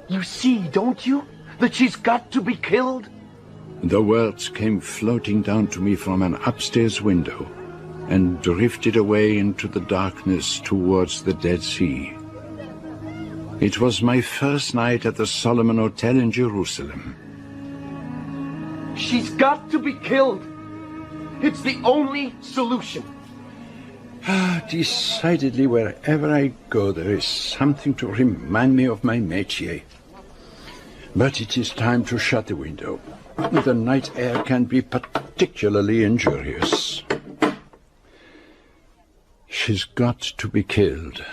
You see, don't you, that she's got to be killed? The words came floating down to me from an upstairs window and drifted away into the darkness towards the Dead Sea. It was my first night at the Solomon Hotel in Jerusalem. She's got to be killed. It's the only solution. Decidedly, wherever I go, there is something to remind me of my métier. But it is time to shut the window. The night air can be particularly injurious. She's got to be killed.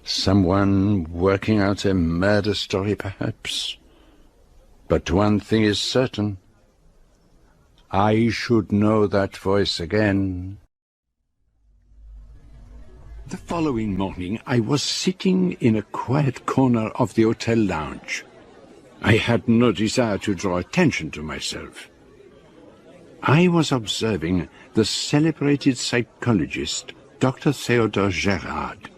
Someone working out a murder story, perhaps. But one thing is certain. I should know that voice again. The following morning, I was sitting in a quiet corner of the hotel lounge. I had no desire to draw attention to myself. I was observing the celebrated psychologist, Dr. Theodore Gerard,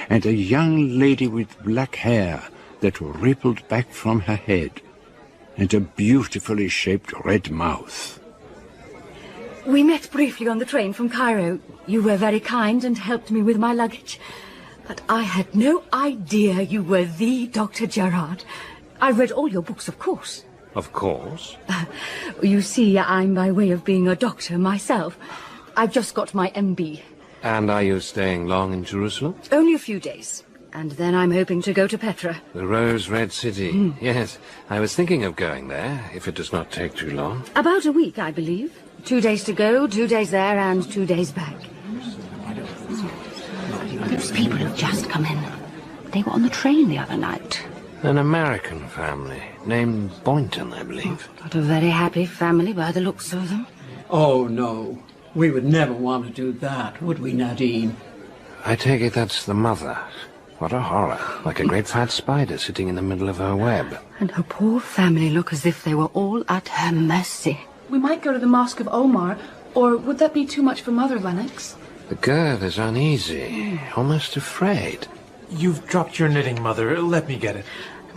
and a young lady with black hair that rippled back from her head, and a beautifully shaped red mouth. We met briefly on the train from Cairo. You were very kind and helped me with my luggage. But I had no idea you were the Dr. Gerard. I read all your books, of course. Of course? You see, I'm by way of being a doctor myself. I've just got my MB. And are you staying long in Jerusalem? Only a few days. And then I'm hoping to go to Petra. The rose-red city. Yes, I was thinking of going there, if it does not take too long. About a week, I believe. 2 days to go, 2 days there, and 2 days back. Those people have just come in. They were on the train the other night. An American family, named Boynton, I believe. Not a very happy family by the looks of them. Oh, no. We would never want to do that, would we, Nadine? I take it that's the mother. What a horror. Like a great fat spider sitting in the middle of her web. And her poor family look as if they were all at her mercy. We might go to the Mosque of Omar, or would that be too much for Mother, Lennox? The girl is uneasy, almost afraid. You've dropped your knitting, Mother. Let me get it.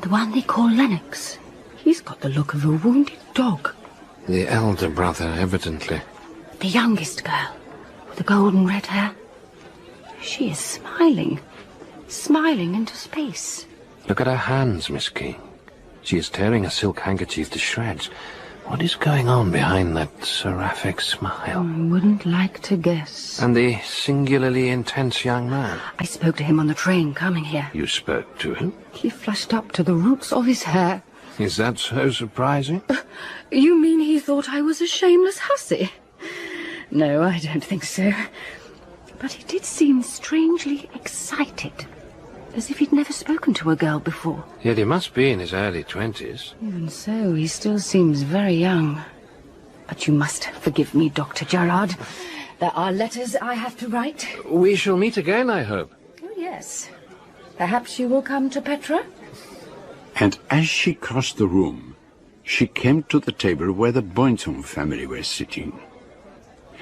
The one they call Lennox. He's got the look of a wounded dog. The elder brother, evidently. The youngest girl, with the golden red hair. She is smiling. Smiling into space. Look at her hands, Miss King. She is tearing a silk handkerchief to shreds. What is going on behind that seraphic smile? I wouldn't like to guess. And the singularly intense young man? I spoke to him on the train coming here. You spoke to him? He flushed up to the roots of his hair. Is that so surprising? You mean he thought I was a shameless hussy? No, I don't think so. But he did seem strangely excited. As if he'd never spoken to a girl before. Yet he must be in his early 20s. Even so, he still seems very young. But you must forgive me, Dr. Gerard. There are letters I have to write. We shall meet again, I hope. Oh, yes. Perhaps you will come to Petra? And as she crossed the room, she came to the table where the Boynton family were sitting.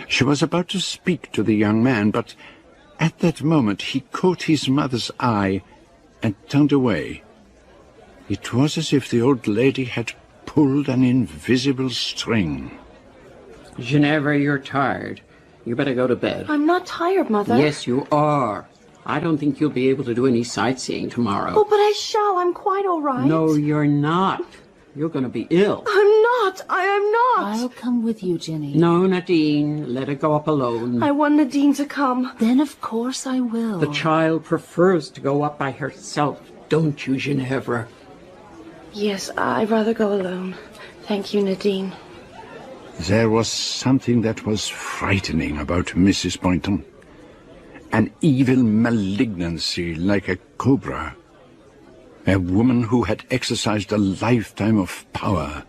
She was about to speak to the young man, but at that moment he caught his mother's eye and turned away. It was as if the old lady had pulled an invisible string. Ginevra, you're tired. You better go to bed. I'm not tired, Mother. Yes, you are. I don't think you'll be able to do any sightseeing tomorrow. Oh, but I shall. I'm quite all right. No, you're not. You're going to be ill. I'm not. I am not. I'll come with you, Ginny. No, Nadine. Let her go up alone. I want Nadine to come. Then of course I will. The child prefers to go up by herself, don't you, Ginevra? Yes, I'd rather go alone. Thank you, Nadine. There was something that was frightening about Mrs. Boynton. An evil malignancy like a cobra. A woman who had exercised a lifetime of power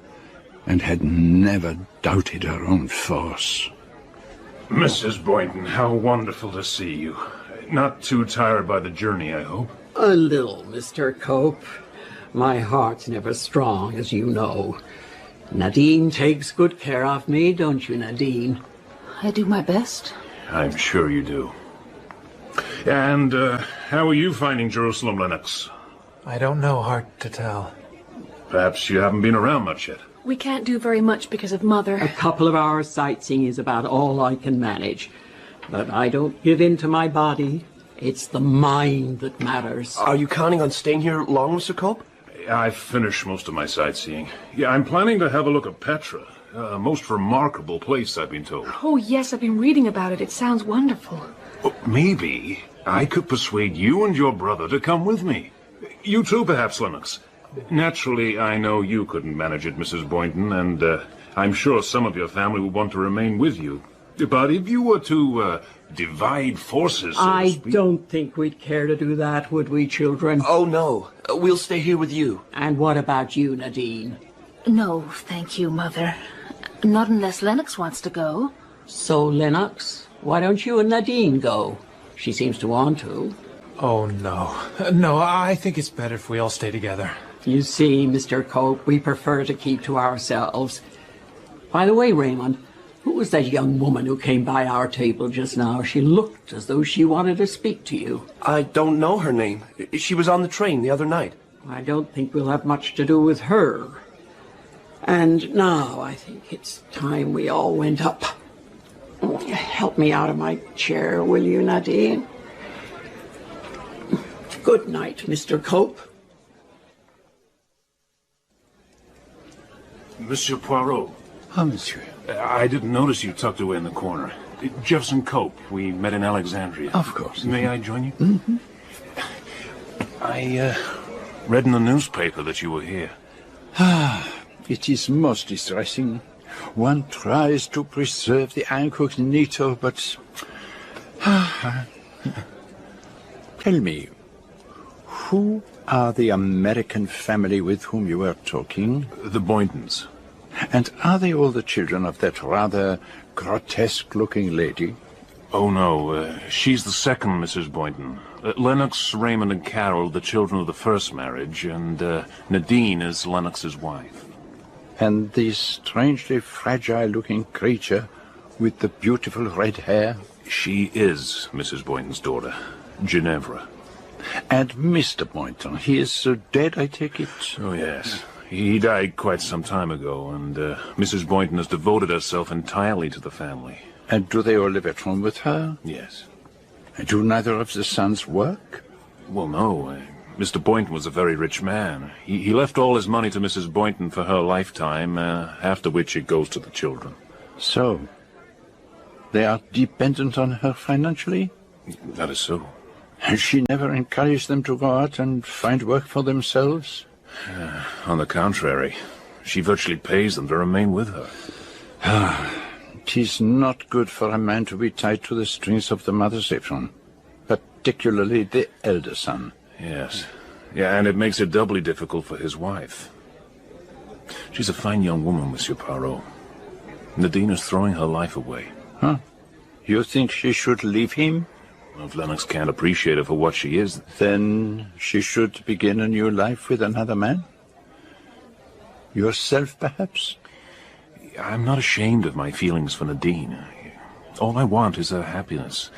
and had never doubted her own force. Mrs. Boynton, how wonderful to see you. Not too tired by the journey, I hope? A little, Mr. Cope. My heart's never strong, as you know. Nadine takes good care of me, don't you, Nadine? I do my best. I'm sure you do. And, how are you finding Jerusalem, Lennox? I don't know, hard to tell. Perhaps you haven't been around much yet. We can't do very much because of Mother. A couple of hours sightseeing is about all I can manage. But I don't give in to my body. It's the mind that matters. Are you counting on staying here long, Mr. Cope? I've finished most of my sightseeing. Yeah, I'm planning to have a look at Petra. A most remarkable place, I've been told. Oh, yes, I've been reading about it. It sounds wonderful. Oh, maybe I could persuade you and your brother to come with me. You too, perhaps, Lennox. Naturally, I know you couldn't manage it, Mrs. Boynton, and I'm sure some of your family would want to remain with you. But if you were to divide forces, so to speak... I don't think we'd care to do that, would we, children? Oh, no. We'll stay here with you. And what about you, Nadine? No, thank you, Mother. Not unless Lennox wants to go. So, Lennox, why don't you and Nadine go? She seems to want to. Oh, no. No, I think it's better if we all stay together. You see, Mr. Cope, we prefer to keep to ourselves. By the way, Raymond, who was that young woman who came by our table just now? She looked as though she wanted to speak to you. I don't know her name. She was on the train the other night. I don't think we'll have much to do with her. And now I think it's time we all went up. Help me out of my chair, will you, Nadine? Good night, Mr. Cope. Monsieur Poirot. Ah, monsieur. I didn't notice you tucked away in the corner. Jefferson Cope. We met in Alexandria. Of course. May I join you? Mm-hmm. I read in the newspaper that you were here. It is most distressing. One tries to preserve the incognito, but... Tell me, who are the American family with whom you were talking? The Boyntons. And are they all the children of that rather grotesque-looking lady? Oh, no. She's the second Mrs. Boynton. Lennox, Raymond, and Carol, the children of the first marriage, and Nadine is Lennox's wife. And this strangely fragile-looking creature with the beautiful red hair? She is Mrs. Boynton's daughter, Ginevra. And Mr. Boynton, he is dead, I take it? Oh, yes. He died quite some time ago, and Mrs. Boynton has devoted herself entirely to the family. And do they all live at home with her? Yes. And do neither of the sons work? Well, no. Mr. Boynton was a very rich man. He left all his money to Mrs. Boynton for her lifetime, after which it goes to the children. So, they are dependent on her financially? That is so. And she never encouraged them to go out and find work for themselves? On the contrary, she virtually pays them to remain with her. It is not good for a man to be tied to the strings of the mother's apron, particularly the elder son. Yes. Yeah, and it makes it doubly difficult for his wife. She's a fine young woman, Monsieur Poirot. Nadine is throwing her life away. Huh? You think she should leave him? Well, if Lennox can't appreciate her for what she is... Then she should begin a new life with another man? Yourself, perhaps? I'm not ashamed of my feelings for Nadine. All I want is her happiness.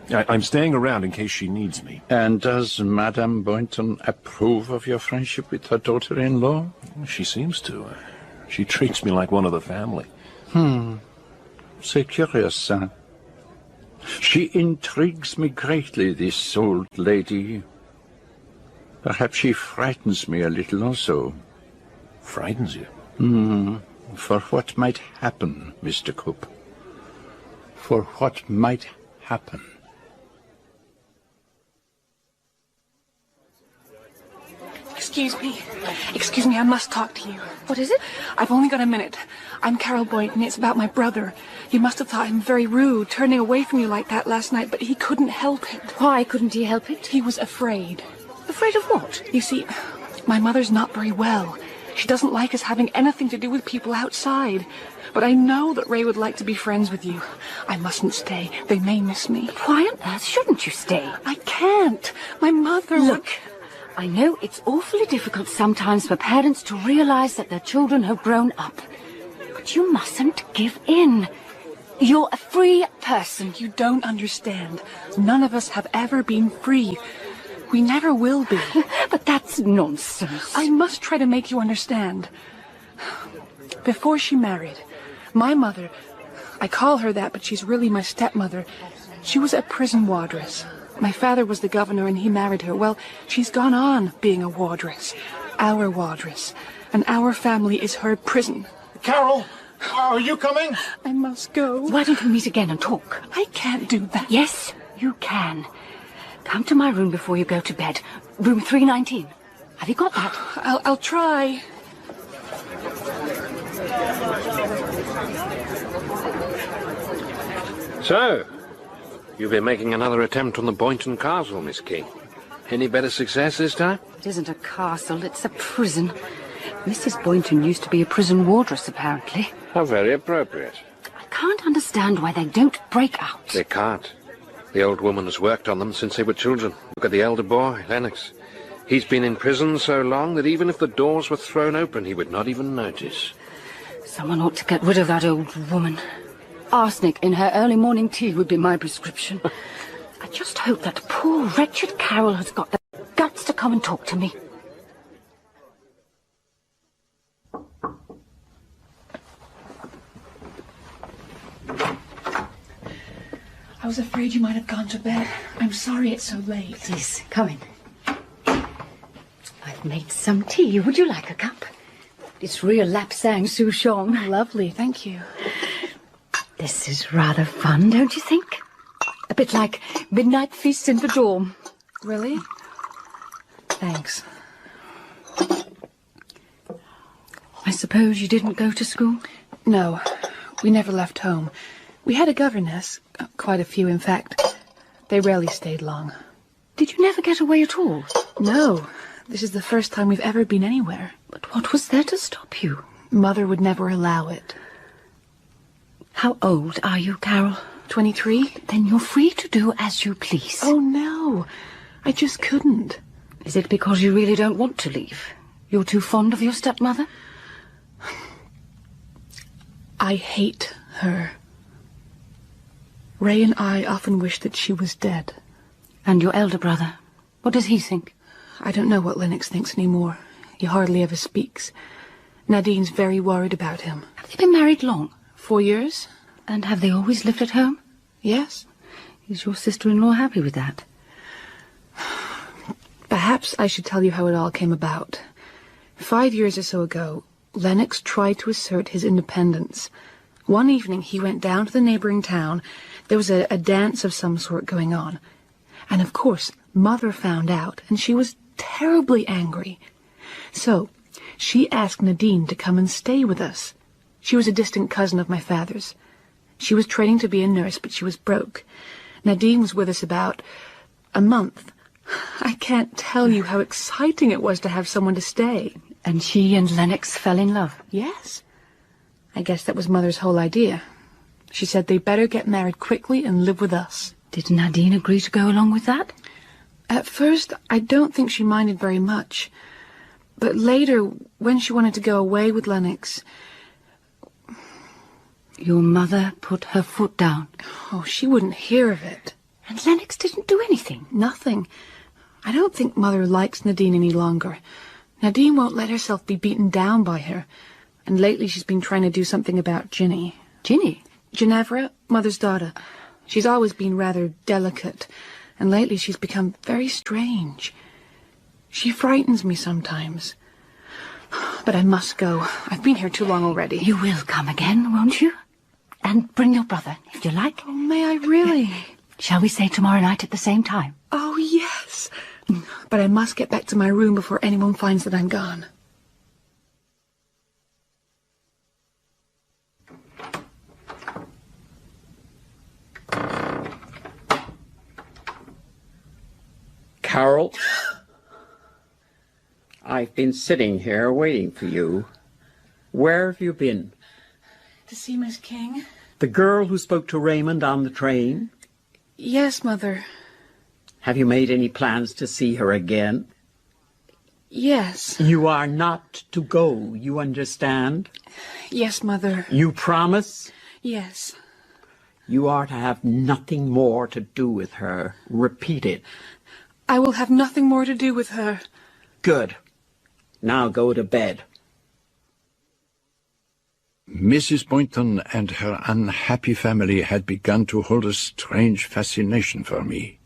I'm staying around in case she needs me. And does Madame Boynton approve of your friendship with her daughter-in-law? She seems to. She treats me like one of the family. C'est curious, huh? She intrigues me greatly, this old lady. Perhaps she frightens me a little also. Frightens you? For what might happen, Mr. Cope. For what might happen. Excuse me, I must talk to you. What is it? I've only got a minute. I'm Carol Boynton. It's about my brother. You must have thought him very rude, turning away from you like that last night, but he couldn't help it. Why couldn't he help it? He was afraid. Afraid of what? You see, my mother's not very well. She doesn't like us having anything to do with people outside. But I know that Ray would like to be friends with you. I mustn't stay. They may miss me. Why on earth shouldn't you stay? I can't. My mother... Look, I know it's awfully difficult sometimes for parents to realize that their children have grown up. But you mustn't give in. You're a free person. You don't understand. None of us have ever been free. We never will be. But that's nonsense. I must try to make you understand. Before she married, my mother, I call her that, but she's really my stepmother, she was a prison wardress. My father was the governor and he married her. Well, she's gone on being a wardress. Our wardress. And our family is her prison. Carol, are you coming? I must go. Why don't we meet again and talk? I can't do that. Yes, you can. Come to my room before you go to bed. Room 319. Have you got that? I'll try. So, you've been making another attempt on the Boynton castle, Miss King. Any better success this time? It isn't a castle, it's a prison. Mrs. Boynton used to be a prison wardress, apparently. How very appropriate. I can't understand why they don't break out. They can't. The old woman has worked on them since they were children. Look at the elder boy, Lennox. He's been in prison so long that even if the doors were thrown open, he would not even notice. Someone ought to get rid of that old woman. Arsenic in her early morning tea would be my prescription. I just hope that poor, wretched Carol has got the guts to come and talk to me. I was afraid you might have gone to bed. I'm sorry it's so late. Please, come in. I've made some tea. Would you like a cup? It's real Lapsang Souchong. Lovely, thank you. This is rather fun, don't you think? A bit like midnight feasts in the dorm. Really? Thanks. I suppose you didn't go to school? No, we never left home. We had a governess, quite a few in fact. They rarely stayed long. Did you never get away at all? No, this is the first time we've ever been anywhere. But what was there to stop you? Mother would never allow it. How old are you, Carol? 23? Then you're free to do as you please. Oh, no. I just couldn't. Is it because you really don't want to leave? You're too fond of your stepmother? I hate her. Ray and I often wish that she was dead. And your elder brother? What does he think? I don't know what Lennox thinks anymore. He hardly ever speaks. Nadine's very worried about him. Have they been married long? 4 years. And have they always lived at home? Yes. Is your sister-in-law happy with that? Perhaps I should tell you how it all came about. 5 years or so ago, Lennox tried to assert his independence. One evening he went down to the neighbouring town. There was a dance of some sort going on. And of course, Mother found out, and she was terribly angry. So, she asked Nadine to come and stay with us. She was a distant cousin of my father's. She was training to be a nurse, but she was broke. Nadine was with us about a month. I can't tell you how exciting it was to have someone to stay. And she and Lennox fell in love? Yes. I guess that was Mother's whole idea. She said they'd better get married quickly and live with us. Did Nadine agree to go along with that? At first, I don't think she minded very much. But later, when she wanted to go away with Lennox... Your mother put her foot down? Oh, she wouldn't hear of it. And Lennox didn't do anything? Nothing. I don't think Mother likes Nadine any longer. Nadine won't let herself be beaten down by her. And lately she's been trying to do something about Ginny. Ginny? Ginevra, Mother's daughter. She's always been rather delicate, and lately she's become very strange. She frightens me sometimes. But I must go. I've been here too long already. You will come again, won't you? And bring your brother, if you like. Oh, may I really? Shall we say tomorrow night at the same time? Oh, yes. But I must get back to my room before anyone finds that I'm gone. Carol, I've been sitting here waiting for you. Where have you been? To see Miss King? The girl who spoke to Raymond on the train? Yes, Mother. Have you made any plans to see her again? Yes. You are not to go, you understand? Yes, Mother. You promise? Yes. You are to have nothing more to do with her. Repeat it. I will have nothing more to do with her. Good. Now go to bed. Mrs. Boynton and her unhappy family had begun to hold a strange fascination for me.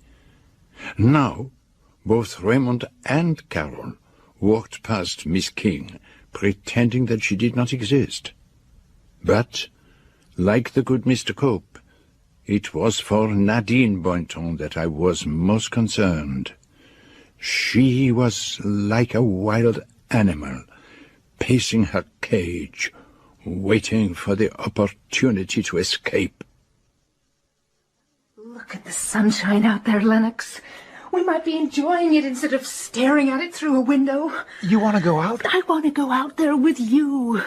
Now, both Raymond and Carol walked past Miss King, pretending that she did not exist. But, like the good Mr. Cope, it was for Nadine Boynton that I was most concerned. She was like a wild animal, pacing her cage, waiting for the opportunity to escape. Look at the sunshine out there, Lennox. We might be enjoying it instead of staring at it through a window. You want to go out? I want to go out there with you.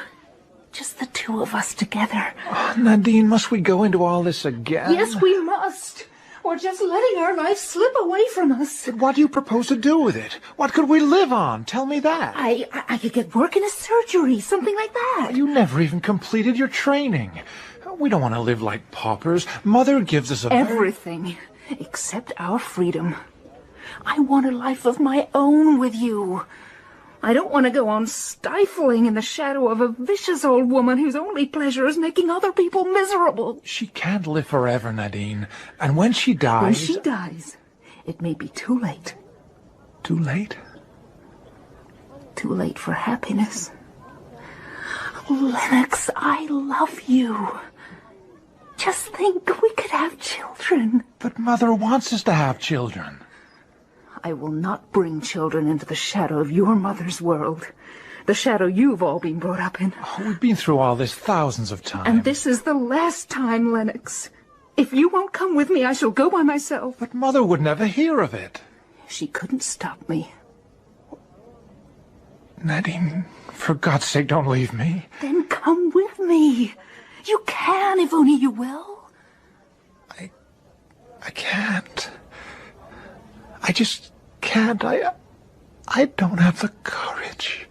Just the two of us together. Oh, Nadine, must we go into all this again? Yes, we must. We're just letting our life slip away from us. But what do you propose to do with it? What could we live on? Tell me that. I could get work in a surgery, something like that. You never even completed your training. We don't want to live like paupers. Mother gives us everything except our freedom. I want a life of my own with you. I don't want to go on stifling in the shadow of a vicious old woman whose only pleasure is making other people miserable. She can't live forever, Nadine. And when she dies... When she dies, it may be too late. Too late? Too late for happiness. Lennox, I love you. Just think, we could have children. But Mother wants us to have children. I will not bring children into the shadow of your mother's world. The shadow you've all been brought up in. Oh, we've been through all this thousands of times. And this is the last time, Lennox. If you won't come with me, I shall go by myself. But Mother would never hear of it. She couldn't stop me. Nadine, for God's sake, don't leave me. Then come with me. You can, if only you will. I can't. I just can't. I don't have the courage.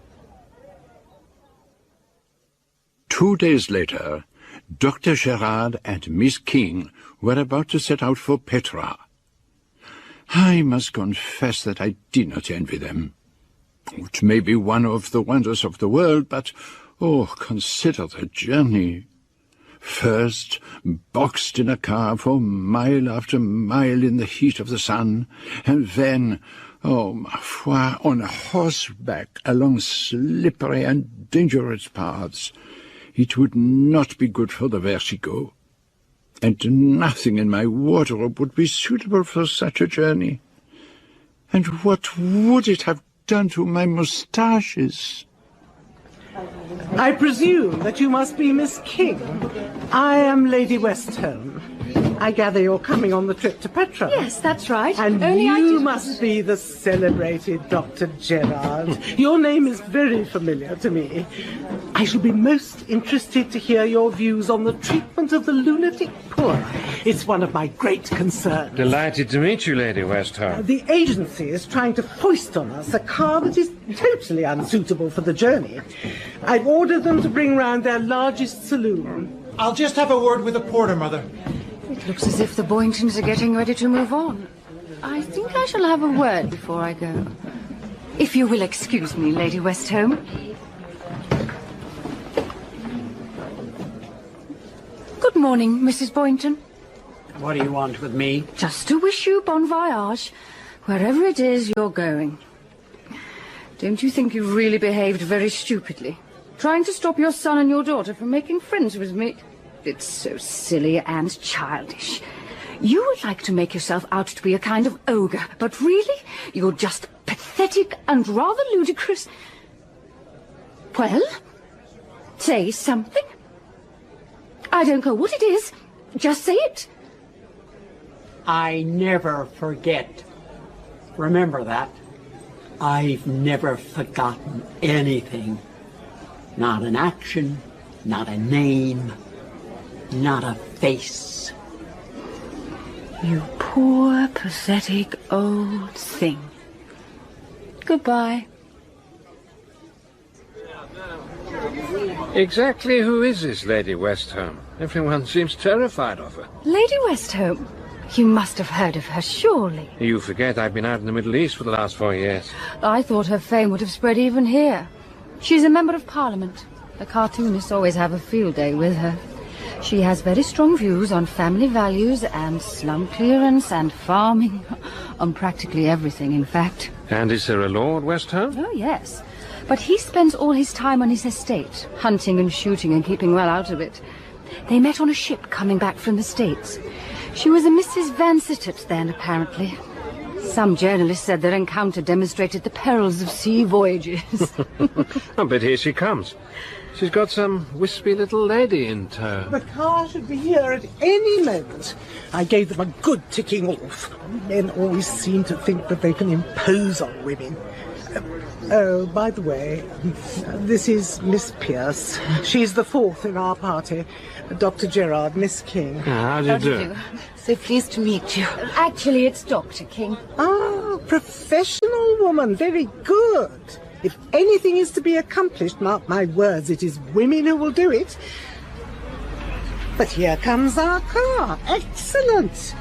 2 days later, Dr. Gerard and Miss King were about to set out for Petra. I must confess that I did not envy them. It may be one of the wonders of the world, but, oh, consider the journey. First, boxed in a car for mile after mile in the heat of the sun, and then, oh, ma foi, on horseback along slippery and dangerous paths. It would not be good for the vertigo, and nothing in my wardrobe would be suitable for such a journey. And what would it have done to my moustaches? I presume that you must be Miss King. I am Lady Westholme. I gather you're coming on the trip to Petra. Yes, that's right. And you must be the celebrated Dr. Gerard. Your name is very familiar to me. I shall be most interested to hear your views on the treatment of the lunatic poor. It's one of my great concerns. Delighted to meet you, Lady Westholme. The agency is trying to foist on us a car that is totally unsuitable for the journey. I've ordered them to bring round their largest saloon. I'll just have a word with the porter, Mother. It looks as if the Boyntons are getting ready to move on. I think I shall have a word before I go. If you will excuse me, Lady Westholme. Good morning, Mrs. Boynton. What do you want with me? Just to wish you bon voyage, wherever it is you're going. Don't you think you've really behaved very stupidly? Trying to stop your son and your daughter from making friends with me? It's so silly and childish. You would like to make yourself out to be a kind of ogre, but really, you're just pathetic and rather ludicrous. Well, say something. I don't care what it is. Just say it. I never forget. Remember that. I've never forgotten anything. Not an action, not a name, not a face. You poor, pathetic old thing. Goodbye. Exactly who is this Lady Westholme? Everyone seems terrified of her. Lady Westholme? You must have heard of her, surely. You forget I've been out in the Middle East for the last 4 years. I thought her fame would have spread even here. She's a member of Parliament. The cartoonists always have a field day with her. She has very strong views on family values and slum clearance and farming. On practically everything, in fact. And is there a Lord Westholme? Oh, yes. But he spends all his time on his estate, hunting and shooting and keeping well out of it. They met on a ship coming back from the States. She was a Mrs. Vansittart then, apparently. Some journalists said their encounter demonstrated the perils of sea voyages. Oh, but here she comes. She's got some wispy little lady in tow. The car should be here at any moment. I gave them a good ticking off. Men always seem to think that they can impose on women. Oh, by the way, this is Miss Pierce. She's the fourth in our party. Dr. Gerard, Miss King. How do you do? So pleased to meet you. Actually, it's Dr. King. Ah, professional woman. Very good. If anything is to be accomplished, mark my words, it is women who will do it. But here comes our car. Excellent.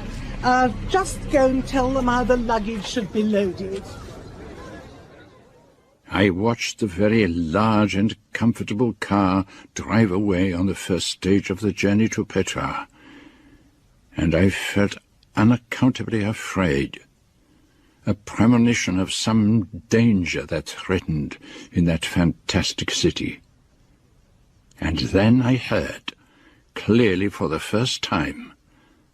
Just go and tell them how the luggage should be loaded. I watched the very large and comfortable car drive away on the first stage of the journey to Petra, and I felt unaccountably afraid, a premonition of some danger that threatened in that fantastic city. And then I heard, clearly for the first time,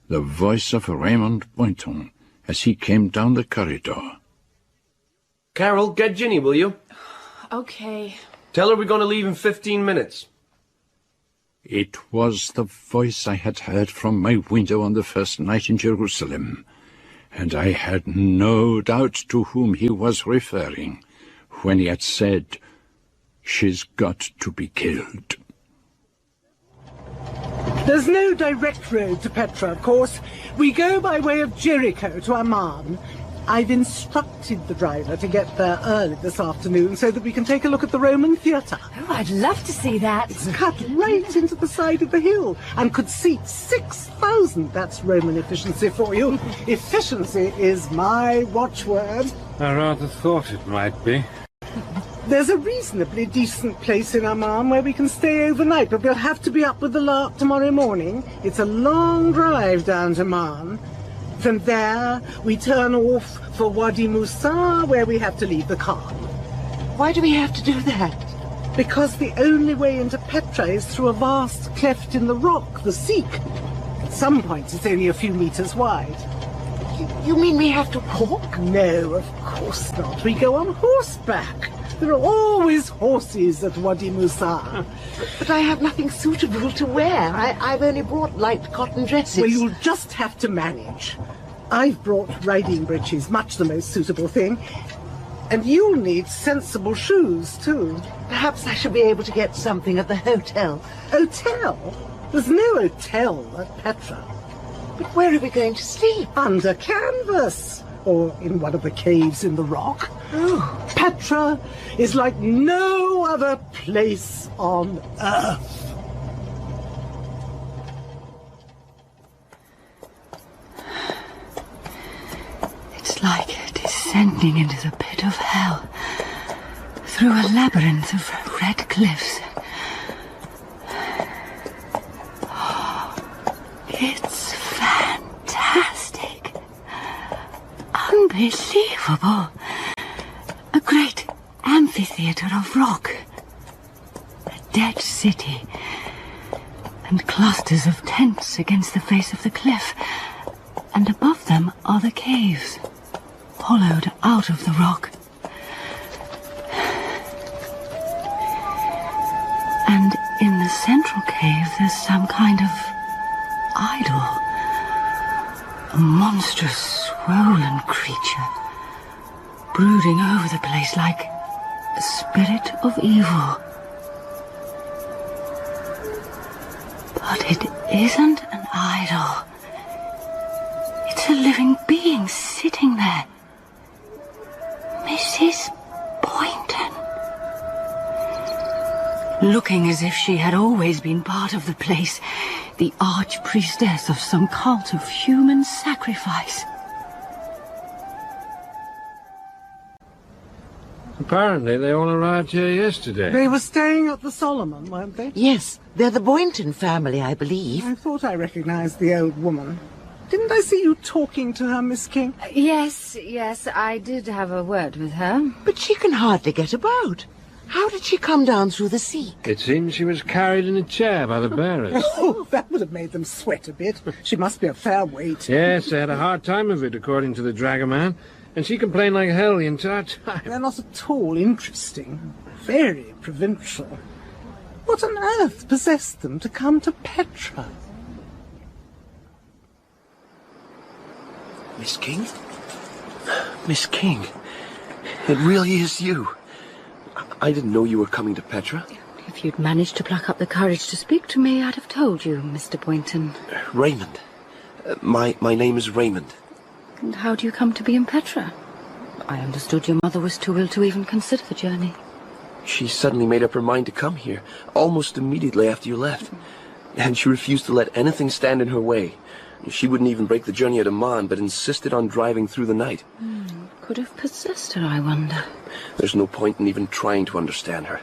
the voice of Raymond Boynton as he came down the corridor. Carol, get Ginny, will you? Okay. Tell her we're going to leave in 15 minutes. It was the voice I had heard from my window on the first night in Jerusalem, and I had no doubt to whom he was referring when he had said, "She's got to be killed." There's no direct road to Petra, of course. We go by way of Jericho to Amman. I've instructed the driver to get there early this afternoon so that we can take a look at the Roman theatre. Oh, I'd love to see that. It's cut right into the side of the hill and could seat 6,000. That's Roman efficiency for you. Efficiency is my watchword. I rather thought it might be. There's a reasonably decent place in Amman where we can stay overnight, but we'll have to be up with the lark tomorrow morning. It's a long drive down to Amman. From there, we turn off for Wadi Moussa, where we have to leave the car. Why do we have to do that? Because the only way into Petra is through a vast cleft in the rock, the Seek. At some points, it's only a few meters wide. You mean we have to walk? No, of course not. We go on horseback. There are always horses at Wadi Moussa. But I have nothing suitable to wear. I've only brought light cotton dresses. Well, you'll just have to manage. I've brought riding breeches, much the most suitable thing. And you'll need sensible shoes, too. Perhaps I shall be able to get something at the hotel. Hotel? There's no hotel at Petra. But where are we going to sleep? Under canvas. Or in one of the caves in the rock. Oh. Petra is like no other place on earth. It's like descending into the pit of hell, through a labyrinth of red cliffs. It's fantastic. Unbelievable. A great amphitheatre of rock. A dead city. And clusters of tents against the face of the cliff. And above them are the caves, hollowed out of the rock. And in the central cave there's some kind of idol. A monstrous, swollen creature, brooding over the place like a spirit of evil. But it isn't an idol. It's a living being sitting there. Mrs. Boynton. looking as if she had always been part of the place, the arch-priestess of some cult of human sacrifice. Apparently they all arrived here yesterday. They were staying at the Solomon, weren't they? Yes, they're the Boynton family, I believe. I thought I recognized the old woman. Didn't I see you talking to her, Miss King? Yes, I did have a word with her. But she can hardly get about. How did she come down through the sea? It seems she was carried in a chair by the bearers. Oh, that would have made them sweat a bit. She must be a fair weight. Yes, they had a hard time of it, according to the dragoman. And she complained like hell the entire time. They're not at all interesting. Very provincial. What on earth possessed them to come to Petra? Miss King? Miss King, it really is you. I didn't know you were coming to Petra. If you'd managed to pluck up the courage to speak to me, I'd have told you, Mr. Boynton. Raymond. My name is Raymond. And how do you come to be in Petra? I understood your mother was too ill to even consider the journey. She suddenly made up her mind to come here, almost immediately after you left. And she refused to let anything stand in her way. She wouldn't even break the journey at Amman, but insisted on driving through the night. Could have possessed her, I wonder. There's no point in even trying to understand her.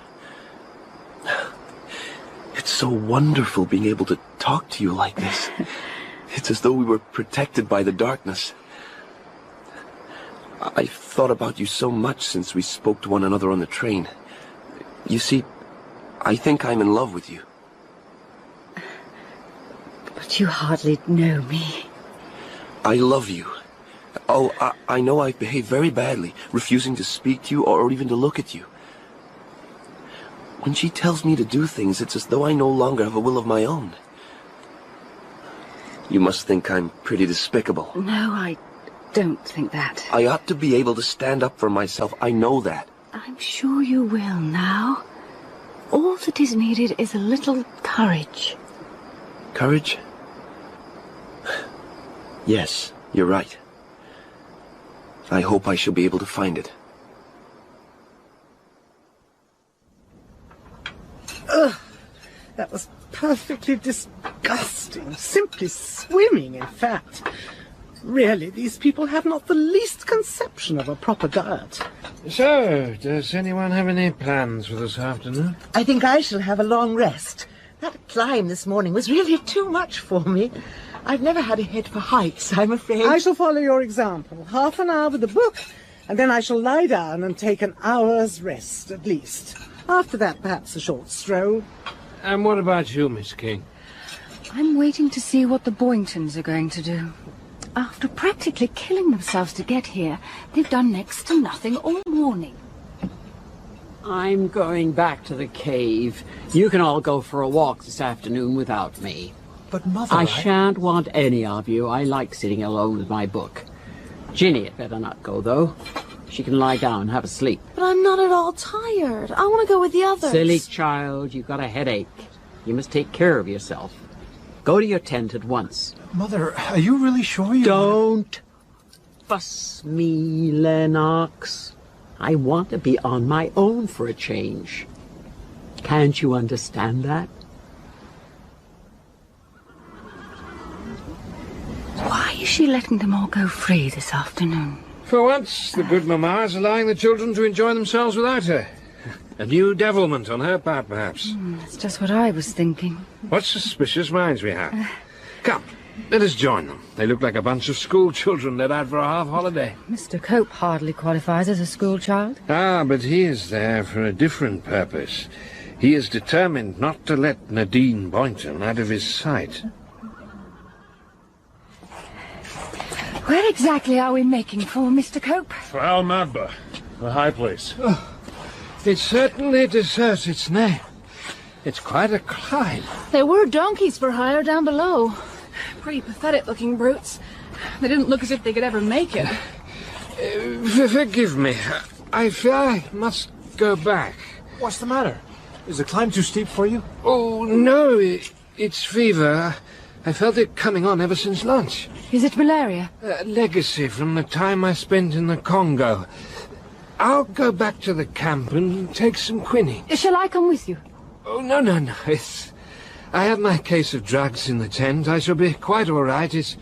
It's so wonderful being able to talk to you like this. It's as though we were protected by the darkness. I've thought about you so much since we spoke to one another on the train. You see, I think I'm in love with you. But you hardly know me. I love you. Oh, I know I've behaved very badly, refusing to speak to you or even to look at you. When she tells me to do things, it's as though I no longer have a will of my own. You must think I'm pretty despicable. No, I don't think that. I ought to be able to stand up for myself. I know that. I'm sure you will now. All that is needed is a little courage. Courage? Yes, you're right. I hope I shall be able to find it. Ugh, that was perfectly disgusting. Simply swimming, in fact. Really, these people have not the least conception of a proper diet. So, does anyone have any plans for this afternoon? I think I shall have a long rest. That climb this morning was really too much for me. I've never had a head for heights, I'm afraid. I shall follow your example. Half an hour with the book, and then I shall lie down and take an hour's rest, at least. After that, perhaps a short stroll. And what about you, Miss King? I'm waiting to see what the Boyntons are going to do. After practically killing themselves to get here, they've done next to nothing all morning. I'm going back to the cave. You can all go for a walk this afternoon without me. But, Mother, I shan't want any of you. I like sitting alone with my book. Ginny had better not go, though. She can lie down and have a sleep. But I'm not at all tired. I want to go with the others. Silly child, you've got a headache. You must take care of yourself. Go to your tent at once. Mother, are you really sure you... Don't fuss me, Lennox. I want to be on my own for a change. Can't you understand that? Why is she letting them all go free this afternoon? For once, the good mamma is allowing the children to enjoy themselves without her. A new devilment on her part, perhaps. That's just what I was thinking. What suspicious minds we have. Come, let us join them. They look like a bunch of school children let out for a half-holiday. Mr. Cope hardly qualifies as a schoolchild. Ah, but he is there for a different purpose. He is determined not to let Nadine Boynton out of his sight. Where exactly are we making for, Mr. Cope? For Al-Madba, the high place. Oh, it certainly deserves its name. It's quite a climb. There were donkeys for hire down below. Pretty pathetic-looking brutes. They didn't look as if they could ever make it. Forgive me. I fear I must go back. What's the matter? Is the climb too steep for you? Oh, no, it's fever. I felt it coming on ever since lunch. Is it malaria? Legacy from the time I spent in the Congo. I'll go back to the camp and take some quinine. Shall I come with you? Oh, no. I have my case of drugs in the tent. I shall be quite all right. It's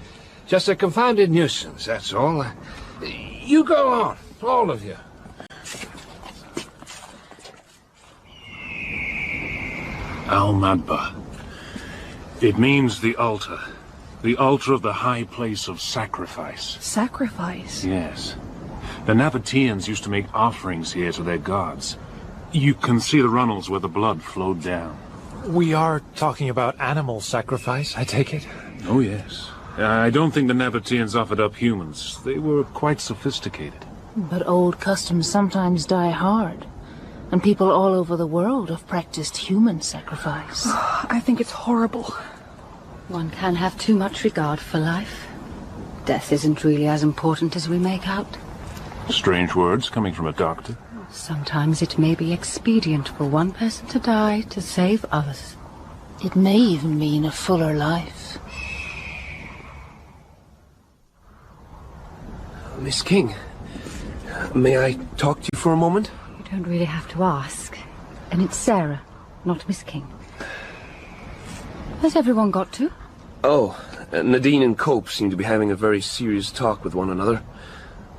just a confounded nuisance, that's all. You go on, all of you. Al-Madba. It means the altar. The altar of the high place of sacrifice. Sacrifice? Yes. The Nabateans used to make offerings here to their gods. You can see the runnels where the blood flowed down. We are talking about animal sacrifice, I take it? Oh, yes. I don't think the Nabateans offered up humans. They were quite sophisticated. But old customs sometimes die hard. And people all over the world have practiced human sacrifice. I think it's horrible. One can have too much regard for life. Death isn't really as important as we make out. Strange words coming from a doctor. Sometimes it may be expedient for one person to die to save others. It may even mean a fuller life. Miss King, may I talk to you for a moment? You don't really have to ask. And it's Sarah, not Miss King. Has everyone got to? Oh, Nadine and Cope seem to be having a very serious talk with one another.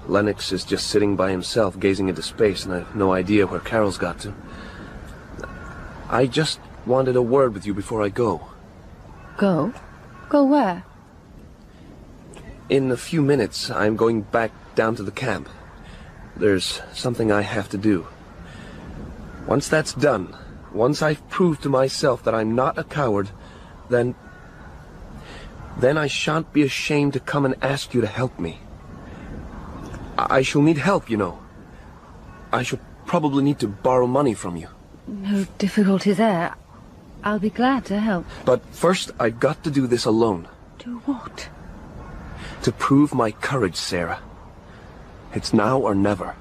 Lennox is just sitting by himself, gazing into space, and I've no idea where Carol's got to. I just wanted a word with you before I go. Go? Go where? In a few minutes, I'm going back down to the camp. There's something I have to do. Once that's done, once I've proved to myself that I'm not a coward, then I shan't be ashamed to come and ask you to help me. I shall need help, you know. I shall probably need to borrow money from you. No difficulty there. I'll be glad to help. But first, I've got to do this alone. Do what? To prove my courage, Sarah. It's now or never.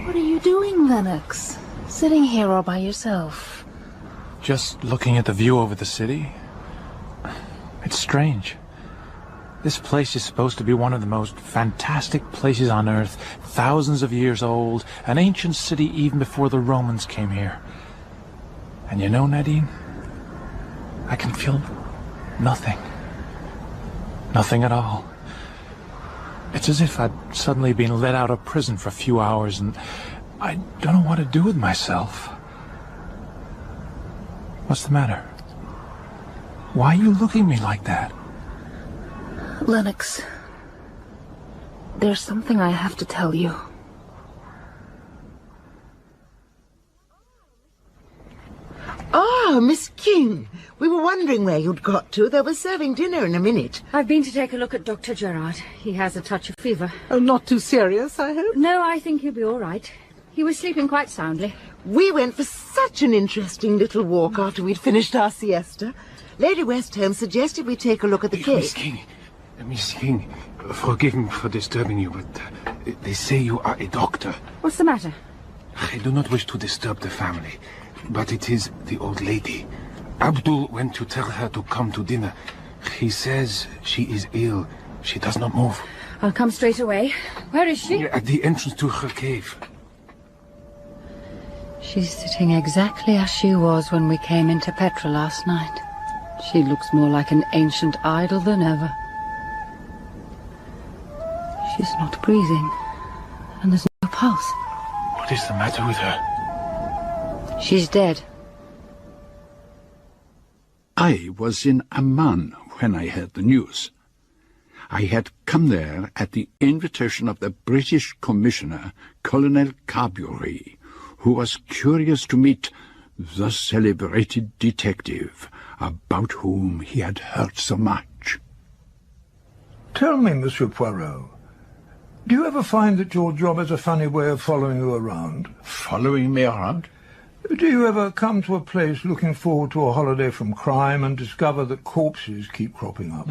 What are you doing, Lennox? Sitting here all by yourself? Just looking at the view over the city. It's strange. This place is supposed to be one of the most fantastic places on Earth, thousands of years old, an ancient city even before the Romans came here. And you know, Nadine, I can feel nothing. Nothing at all. It's as if I'd suddenly been let out of prison for a few hours and I don't know what to do with myself. What's the matter? Why are you looking at me like that? Lennox, there's something I have to tell you. Ah, Miss King. We were wondering where you'd got to. They were serving dinner in a minute. I've been to take a look at Dr. Gerard. He has a touch of fever. Oh, not too serious, I hope? No, I think he'll be all right. He was sleeping quite soundly. We went for such an interesting little walk after we'd finished our siesta. Lady Westholme suggested we take a look at the cake. Miss King, forgive me for disturbing you, but they say you are a doctor. What's the matter? I do not wish to disturb the family, but it is the old lady. Abdul went to tell her to come to dinner. He says she is ill. She does not move. I'll come straight away. Where is she? At the entrance to her cave. She's sitting exactly as she was when we came into Petra last night. She looks more like an ancient idol than ever. She's not breathing, and there's no pulse. What is the matter with her? She's dead. I was in Amman when I heard the news. I had come there at the invitation of the British Commissioner, Colonel Carbury, who was curious to meet the celebrated detective about whom he had heard so much. Tell me, Monsieur Poirot, do you ever find that your job has a funny way of following you around? Following me around? Do you ever come to a place looking forward to a holiday from crime and discover that corpses keep cropping up?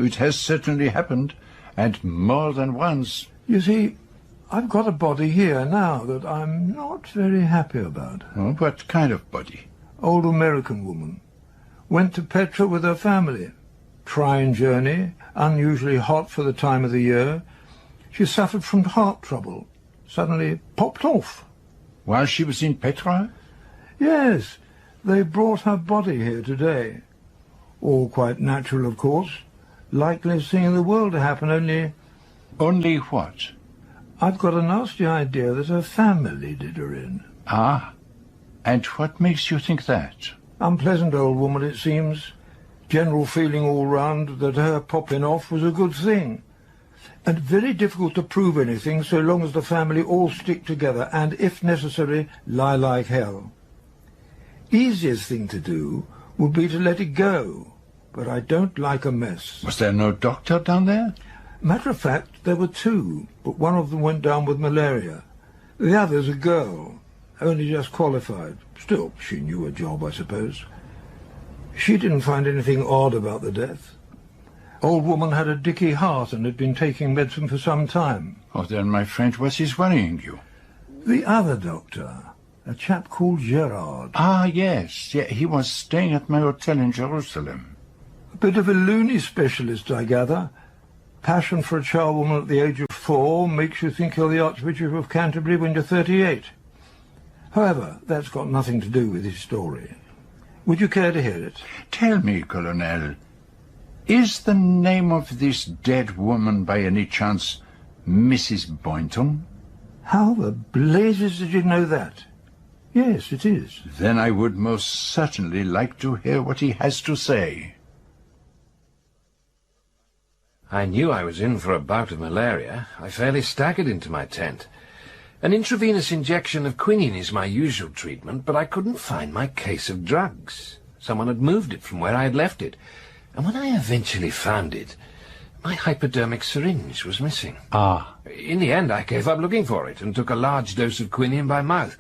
It has certainly happened, and more than once. You see, I've got a body here now that I'm not very happy about. Oh, what kind of body? Old American woman. Went to Petra with her family. Trying journey, unusually hot for the time of the year. She suffered from heart trouble. Suddenly popped off. While she was in Petra? Yes, they brought her body here today. All quite natural, of course. Likeliest thing in the world to happen, only... Only what? I've got a nasty idea that her family did her in. Ah, and what makes you think that? Unpleasant old woman, it seems. General feeling all round that her popping off was a good thing. And very difficult to prove anything so long as the family all stick together and, if necessary, lie like hell. Easiest thing to do would be to let it go, but I don't like a mess. Was there no doctor down there? Matter of fact, there were two, but one of them went down with malaria. The other's a girl, only just qualified. Still, she knew her job, I suppose. She didn't find anything odd about the death. Old woman had a dicky heart and had been taking medicine for some time. Oh, then, my friend, what is worrying you? The other doctor, a chap called Gerard. Ah, yes. Yeah, he was staying at my hotel in Jerusalem. A bit of a loony specialist, I gather. Passion for a charwoman at the age of 4 makes you think you're the Archbishop of Canterbury when you're 38. However, that's got nothing to do with his story. Would you care to hear it? Tell me, Colonel, is the name of this dead woman by any chance Mrs. Boynton? How the blazes did you know that? Yes, it is. Then I would most certainly like to hear what he has to say. I knew I was in for a bout of malaria. I fairly staggered into my tent. An intravenous injection of quinine is my usual treatment, but I couldn't find my case of drugs. Someone had moved it from where I had left it, and when I eventually found it, my hypodermic syringe was missing. Ah. In the end, I gave up looking for it and took a large dose of quinine by mouth.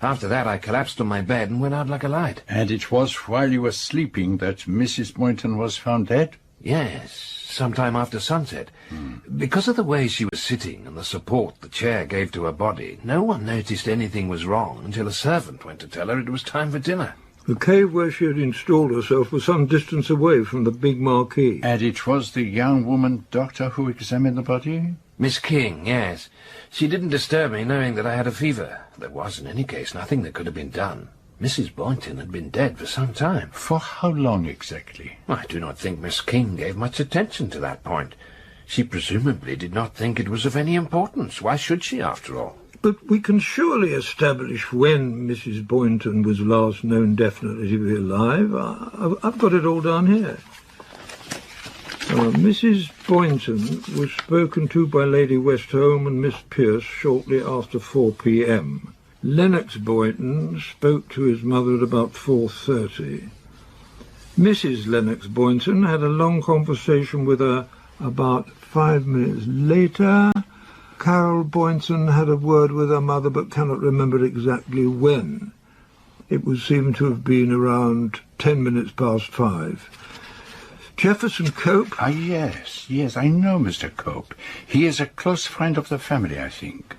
After that, I collapsed on my bed and went out like a light. And it was while you were sleeping that Mrs. Boynton was found dead? Yes, sometime after sunset. Because of the way she was sitting and the support the chair gave to her body, no one noticed anything was wrong until a servant went to tell her it was time for dinner. The cave where she had installed herself was some distance away from the big marquee. And it was the young woman doctor who examined the body? Miss King, yes. She didn't disturb me, knowing that I had a fever. There was, in any case, nothing that could have been done. Mrs. Boynton had been dead for some time. For how long exactly? I do not think Miss King gave much attention to that point. She presumably did not think it was of any importance. Why should she, after all? But we can surely establish when Mrs. Boynton was last known definitely to be alive. I've got it all down here. Mrs. Boynton was spoken to by Lady Westholme and Miss Pierce shortly after 4 p.m. Lennox Boynton spoke to his mother at about 4:30. Mrs. Lennox Boynton had a long conversation with her about 5 minutes later. Carol Boynton had a word with her mother but cannot remember exactly when. It would seem to have been around 10 minutes past 5. Jefferson Cope? Ah, yes, I know Mr. Cope. He is a close friend of the family, I think.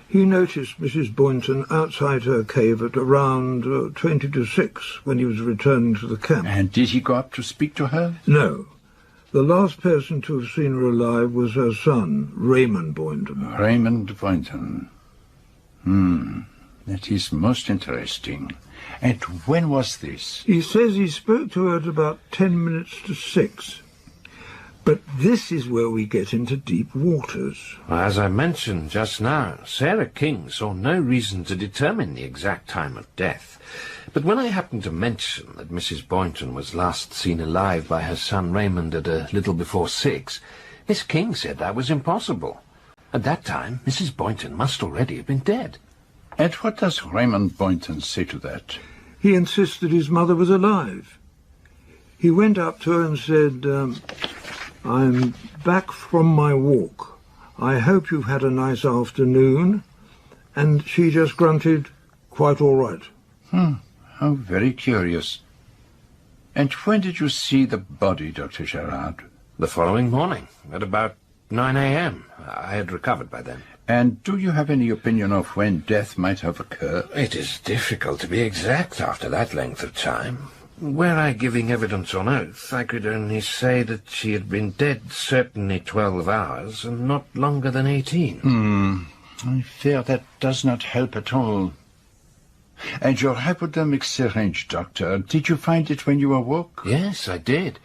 He noticed Mrs. Boynton outside her cave at around 20 to 6 when he was returning to the camp. And did he go up to speak to her? No. The last person to have seen her alive was her son, Raymond Boynton. Raymond Boynton. That is most interesting. And when was this? He says he spoke to her at about 10 minutes to 6. But this is where we get into deep waters. As I mentioned just now, Sarah King saw no reason to determine the exact time of death. But when I happened to mention that Mrs. Boynton was last seen alive by her son Raymond at a little before 6, Miss King said that was impossible. At that time, Mrs. Boynton must already have been dead. And what does Raymond Boynton say to that? He insists that his mother was alive. He went up to her and said, I'm back from my walk. I hope you've had a nice afternoon. And she just grunted, quite all right. How very curious. And when did you see the body, Dr. Gerard? The following morning, at about 9 a.m. I had recovered by then. And do you have any opinion of when death might have occurred? It is difficult to be exact after that length of time. Were I giving evidence on oath, I could only say that she had been dead certainly 12 hours, and not longer than 18. I fear that does not help at all. And your hypodermic syringe, Doctor, did you find it when you awoke? Yes, I did.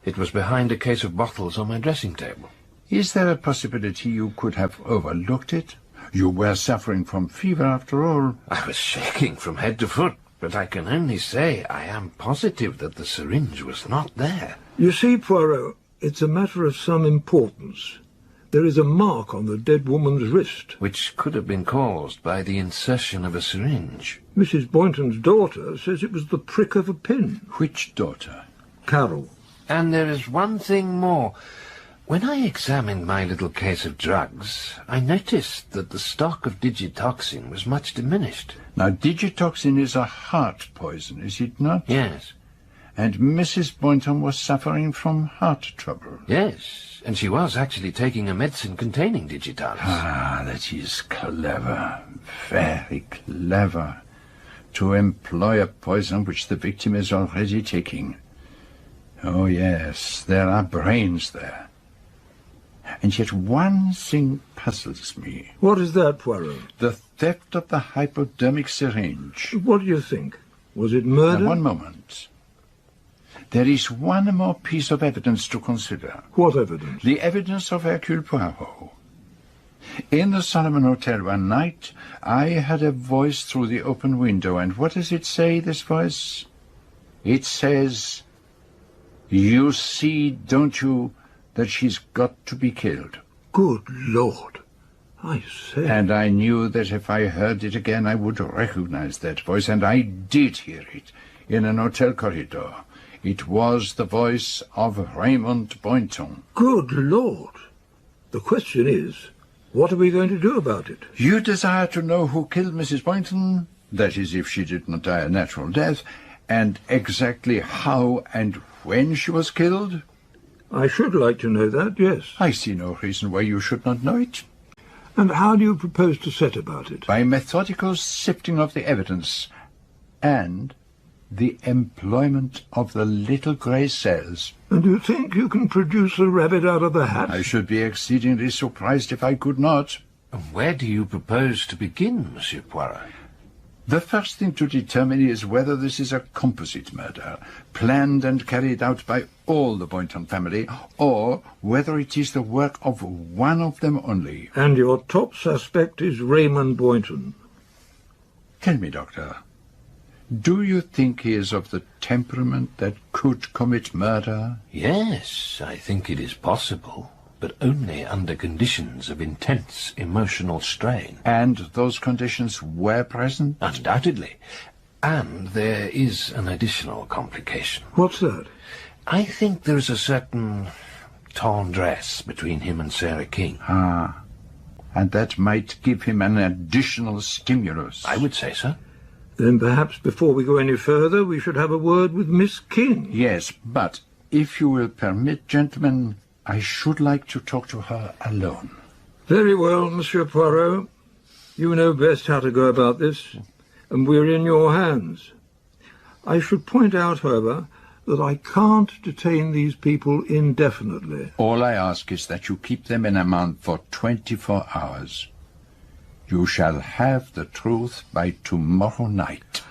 It was behind a case of bottles on my dressing table. Is there a possibility you could have overlooked it? You were suffering from fever, after all. I was shaking from head to foot, but I can only say I am positive that the syringe was not there. You see, Poirot, it's a matter of some importance. There is a mark on the dead woman's wrist. Which could have been caused by the insertion of a syringe. Mrs. Boynton's daughter says it was the prick of a pin. Which daughter? Carol. And there is one thing more. When I examined my little case of drugs, I noticed that the stock of digitoxin was much diminished. Now, digitoxin is a heart poison, is it not? Yes. And Mrs. Boynton was suffering from heart trouble. Yes, and she was actually taking a medicine containing digitalis. Ah, that is clever, very clever, to employ a poison which the victim is already taking. Oh, yes, there are brains there. And yet one thing puzzles me. What is that, Poirot? The theft of the hypodermic syringe. What do you think? Was it murder? Now, one moment. There is one more piece of evidence to consider. What evidence? The evidence of Hercule Poirot. In the Solomon Hotel one night, I heard a voice through the open window, and what does it say, this voice? It says, "You see, don't you, that she's got to be killed." Good Lord. I say. And I knew that if I heard it again, I would recognize that voice, and I did hear it in an hotel corridor. It was the voice of Raymond Boynton. Good Lord. The question is, what are we going to do about it? You desire to know who killed Mrs. Boynton? That is, if she did not die a natural death, and exactly how and when she was killed? I should like to know that, yes. I see no reason why you should not know it. And how do you propose to set about it? By methodical sifting of the evidence, and the employment of the little grey cells. And you think you can produce a rabbit out of the hat? I should be exceedingly surprised if I could not. Where do you propose to begin, Monsieur Poirot? The first thing to determine is whether this is a composite murder, planned and carried out by all the Boynton family, or whether it is the work of one of them only. And your top suspect is Raymond Boynton. Tell me, Doctor, do you think he is of the temperament that could commit murder? Yes, I think it is possible, but only under conditions of intense emotional strain. And those conditions were present? Undoubtedly. And there is an additional complication. What's that? I think there is a certain torn dress between him and Sarah King. Ah, and that might give him an additional stimulus. I would say so. Then perhaps before we go any further, we should have a word with Miss King. Yes, but if you will permit, gentlemen, I should like to talk to her alone. Very well, Monsieur Poirot. You know best how to go about this, and we're in your hands. I should point out, however, that I can't detain these people indefinitely. All I ask is that you keep them in remand for 24 hours. You shall have the truth by tomorrow night.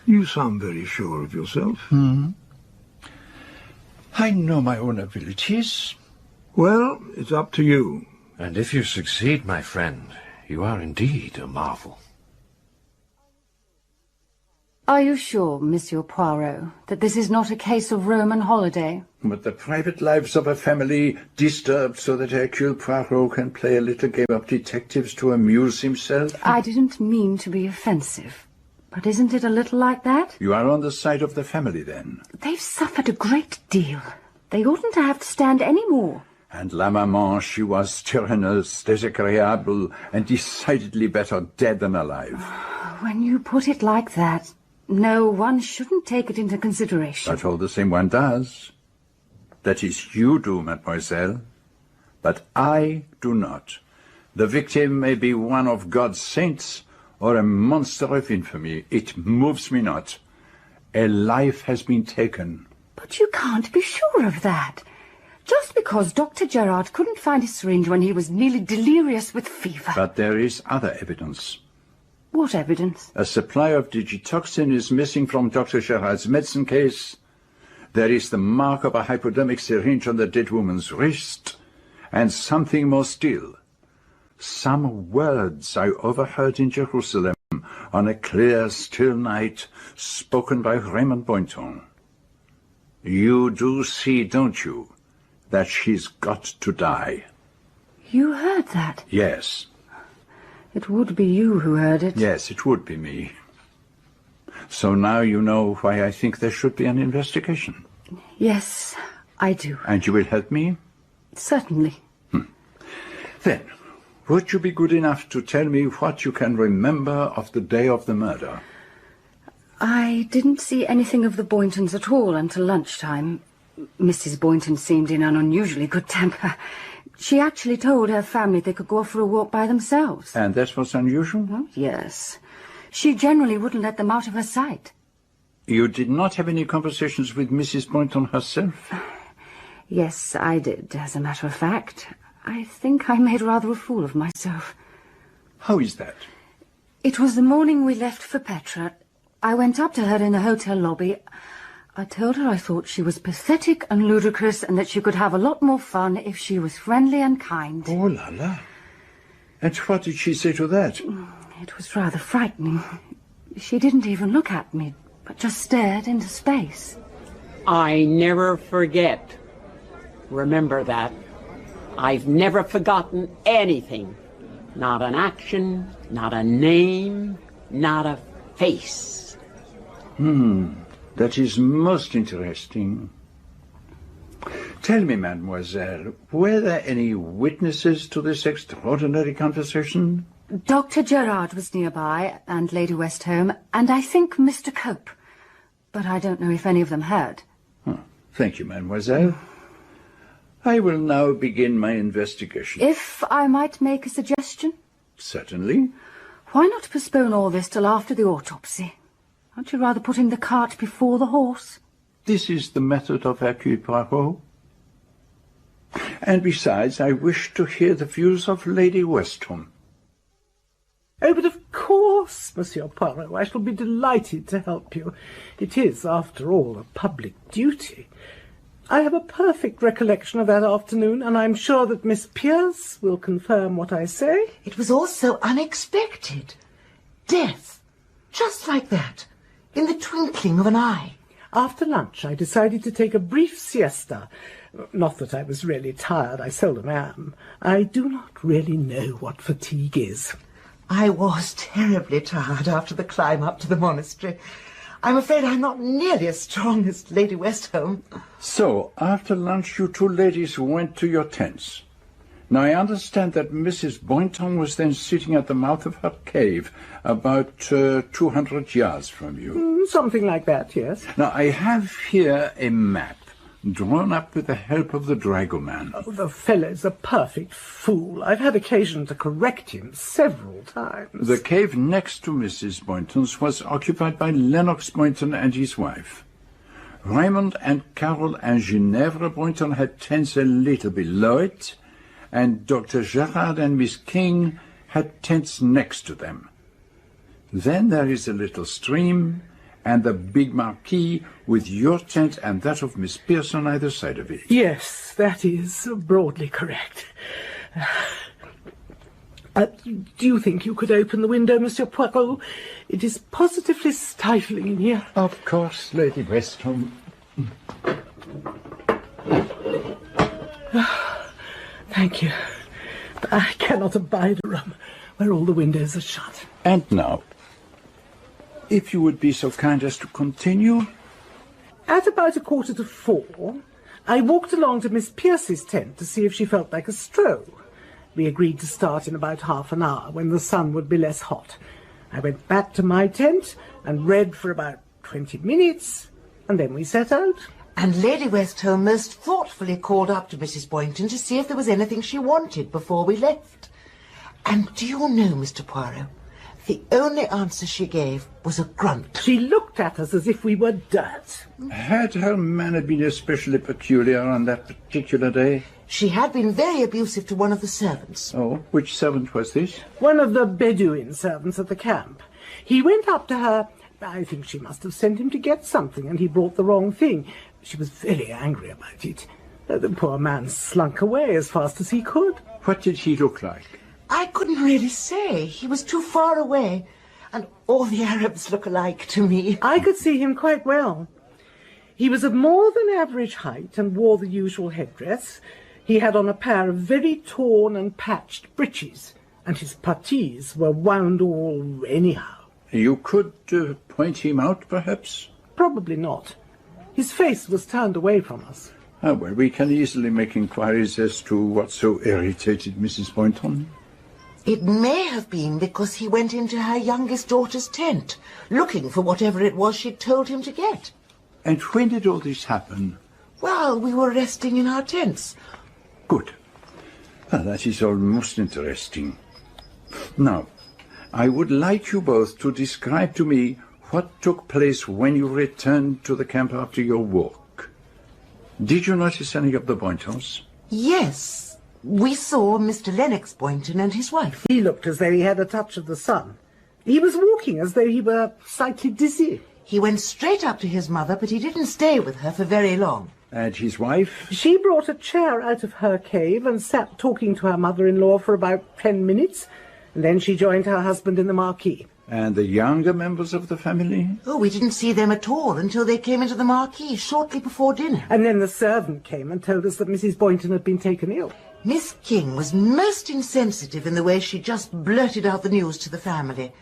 You sound very sure of yourself. I know my own abilities. Well, it's up to you. And if you succeed, my friend, you are indeed a marvel. Are you sure, Monsieur Poirot, that this is not a case of Roman holiday? But the private lives of a family disturbed so that Hercule Poirot can play a little game of detectives to amuse himself? I didn't mean to be offensive, but isn't it a little like that? You are on the side of the family, then? They've suffered a great deal. They oughtn't to have to stand any more. And la maman, she was tyrannous, désagréable, and decidedly better dead than alive. When you put it like that, no, one shouldn't take it into consideration. But all the same one does. That is, you do, mademoiselle. But I do not. The victim may be one of God's saints or a monster of infamy. It moves me not. A life has been taken. But you can't be sure of that. Just because Dr. Gerard couldn't find his syringe when he was nearly delirious with fever. But there is other evidence. What evidence? A supply of digitoxin is missing from Dr. Gerard's medicine case. There is the mark of a hypodermic syringe on the dead woman's wrist, and something more still. Some words I overheard in Jerusalem on a clear, still night, spoken by Raymond Boynton. You do see, don't you, that she's got to die? You heard that? Yes. It would be you who heard it. Yes, it would be me. So now you know why I think there should be an investigation. Yes, I do. And you will help me? Certainly. Then, would you be good enough to tell me what you can remember of the day of the murder? I didn't see anything of the Boyntons at all until lunchtime. Mrs. Boynton seemed in an unusually good temper. She actually told her family they could go for a walk by themselves. And that was unusual? Oh, yes. She generally wouldn't let them out of her sight. You did not have any conversations with Mrs. Boynton herself? Yes, I did, as a matter of fact. I think I made rather a fool of myself. How is that? It was the morning we left for Petra. I went up to her in the hotel lobby. I told her I thought she was pathetic and ludicrous and that she could have a lot more fun if she was friendly and kind. Oh, la la. And what did she say to that? It was rather frightening. She didn't even look at me, but just stared into space. I never forget. Remember that. I've never forgotten anything. Not an action, not a name, not a face. That is most interesting. Tell me, mademoiselle, were there any witnesses to this extraordinary conversation? Dr. Gerard was nearby, and Lady Westholme, and I think Mr. Cope. But I don't know if any of them heard. Thank you, mademoiselle. I will now begin my investigation. If I might make a suggestion? Certainly. Why not postpone all this till after the autopsy? Aren't you rather putting the cart before the horse? This is the method of Hercule Poirot. And besides, I wish to hear the views of Lady Westholme. Oh, but of course, Monsieur Poirot, I shall be delighted to help you. It is, after all, a public duty. I have a perfect recollection of that afternoon, and I'm sure that Miss Pierce will confirm what I say. It was all so unexpected. Death, just like that, in the twinkling of an eye. After lunch, I decided to take a brief siesta. Not that I was really tired, I seldom am. I do not really know what fatigue is. I was terribly tired after the climb up to the monastery. I'm afraid I'm not nearly as strong as Lady Westholme. So, after lunch, you two ladies went to your tents. Now, I understand that Mrs. Boynton was then sitting at the mouth of her cave, about 200 yards from you. Something like that, yes. Now, I have here a map, drawn up with the help of the dragoman. Oh, the fellow's a perfect fool. I've had occasion to correct him several times. The cave next to Mrs. Boynton's was occupied by Lennox Boynton and his wife. Raymond and Carol and Ginevra Boynton had tents a little below it, and Dr. Gerard and Miss King had tents next to them. Then there is a little stream, and the big marquee with your tent and that of Miss Pierce on either side of it. Yes, that is broadly correct. Do you think you could open the window, Monsieur Poirot? It is positively stifling in here. Of course, Lady Westholme. Thank you. But I cannot abide a room where all the windows are shut. And now, if you would be so kind as to continue. At about 4:15, I walked along to Miss Pierce's tent to see if she felt like a stroll. We agreed to start in about half an hour, when the sun would be less hot. I went back to my tent and read for about 20 minutes, and then we set out. And Lady Westholme most thoughtfully called up to Mrs. Boynton to see if there was anything she wanted before we left. And do you know, Mr. Poirot, the only answer she gave was a grunt. She looked at us as if we were dirt. Had her manner been especially peculiar on that particular day? She had been very abusive to one of the servants. Oh, which servant was this? One of the Bedouin servants at the camp. He went up to her. I think she must have sent him to get something, and he brought the wrong thing. She was very angry about it. The poor man slunk away as fast as he could. What did he look like? I couldn't really say. He was too far away. And all the Arabs look alike to me. I could see him quite well. He was of more than average height and wore the usual headdress. He had on a pair of very torn and patched breeches, and his puttees were wound all anyhow. You could point him out, perhaps? Probably not. His face was turned away from us. Ah, well, we can easily make inquiries as to what so irritated Mrs. Boynton. It may have been because he went into her youngest daughter's tent, looking for whatever it was she'd told him to get. And when did all this happen? Well, we were resting in our tents. Good. Well, that is all most interesting. Now, I would like you both to describe to me what took place when you returned to the camp after your walk. Did you notice any of the Boyntons? Yes. We saw Mr. Lennox Boynton and his wife. He looked as though he had a touch of the sun. He was walking as though he were slightly dizzy. He went straight up to his mother, but he didn't stay with her for very long. And his wife? She brought a chair out of her cave and sat talking to her mother-in-law for about 10 minutes, and then she joined her husband in the marquee. And the younger members of the family? Oh, we didn't see them at all until they came into the marquee shortly before dinner. And then the servant came and told us that Mrs. Boynton had been taken ill. Miss King was most insensitive in the way she just blurted out the news to the family.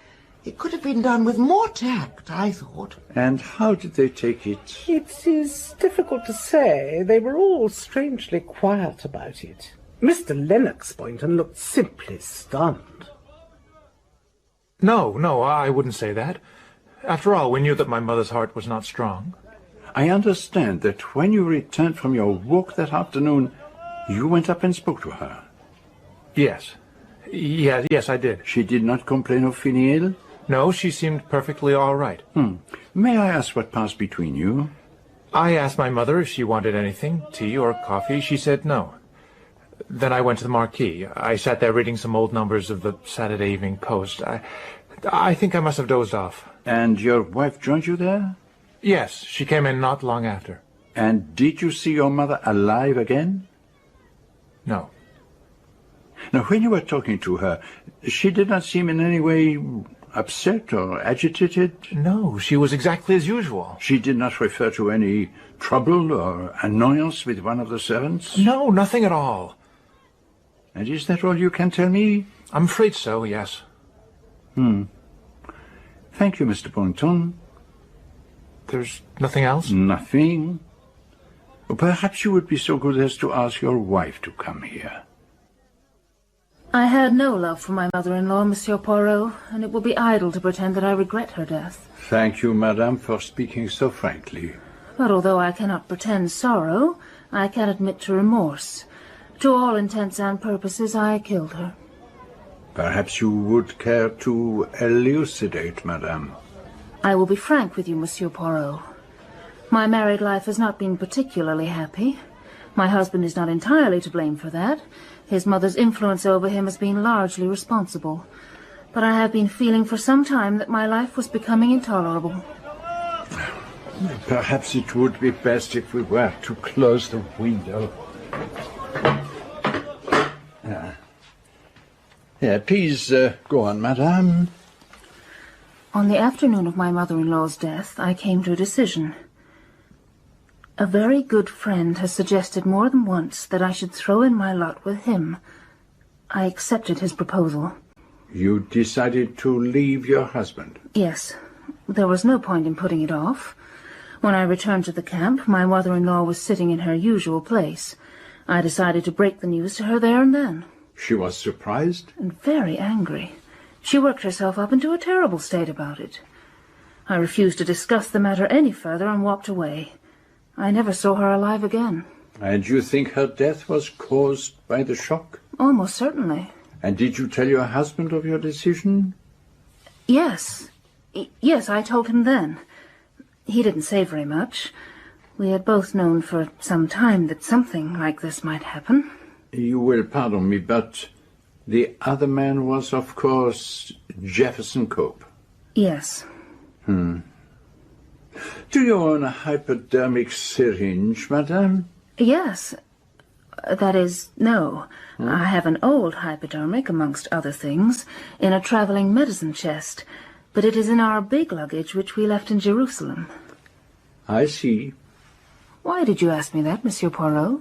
It could have been done with more tact, I thought. And how did they take it? It is difficult to say. They were all strangely quiet about it. Mr. Lennox Boynton looked simply stunned. No, I wouldn't say that. After all, we knew that my mother's heart was not strong. I understand that when you returned from your walk that afternoon, you went up and spoke to her. Yes, I did. She did not complain of feeling ill? No, she seemed perfectly all right. May I ask what passed between you? I asked my mother if she wanted anything, tea or coffee. She said no. Then I went to the marquee. I sat there reading some old numbers of the Saturday Evening Post. I think I must have dozed off. And your wife joined you there? Yes, she came in not long after. And did you see your mother alive again? No. Now, when you were talking to her, she did not seem in any way upset or agitated? No, she was exactly as usual. She did not refer to any trouble or annoyance with one of the servants? No, nothing at all. And is that all you can tell me? I'm afraid so, yes. Thank you, Mr. Boynton. There's nothing else? Nothing. Perhaps you would be so good as to ask your wife to come here. I had no love for my mother-in-law, Monsieur Poirot, and it would be idle to pretend that I regret her death. Thank you, madame, for speaking so frankly. But although I cannot pretend sorrow, I can admit to remorse. To all intents and purposes, I killed her. Perhaps you would care to elucidate, madame. I will be frank with you, Monsieur Poirot. My married life has not been particularly happy. My husband is not entirely to blame for that. His mother's influence over him has been largely responsible. But I have been feeling for some time that my life was becoming intolerable. Perhaps it would be best if we were to close the window. Please go on, madame. On the afternoon of my mother-in-law's death, I came to a decision. A very good friend has suggested more than once that I should throw in my lot with him. I accepted his proposal. You decided to leave your husband? Yes. There was no point in putting it off. When I returned to the camp, my mother-in-law was sitting in her usual place. I decided to break the news to her there and then. She was surprised? And very angry. She worked herself up into a terrible state about it. I refused to discuss the matter any further and walked away. I never saw her alive again. And you think her death was caused by the shock? Almost certainly. And did you tell your husband of your decision? Yes. Yes, I told him then. He didn't say very much. We had both known for some time that something like this might happen. You will pardon me, but the other man was, of course, Jefferson Cope. Yes. Do you own a hypodermic syringe, madame? Yes. That is, no. I have an old hypodermic, amongst other things, in a travelling medicine chest, but it is in our big luggage which we left in Jerusalem. I see. Why did you ask me that, Monsieur Poirot?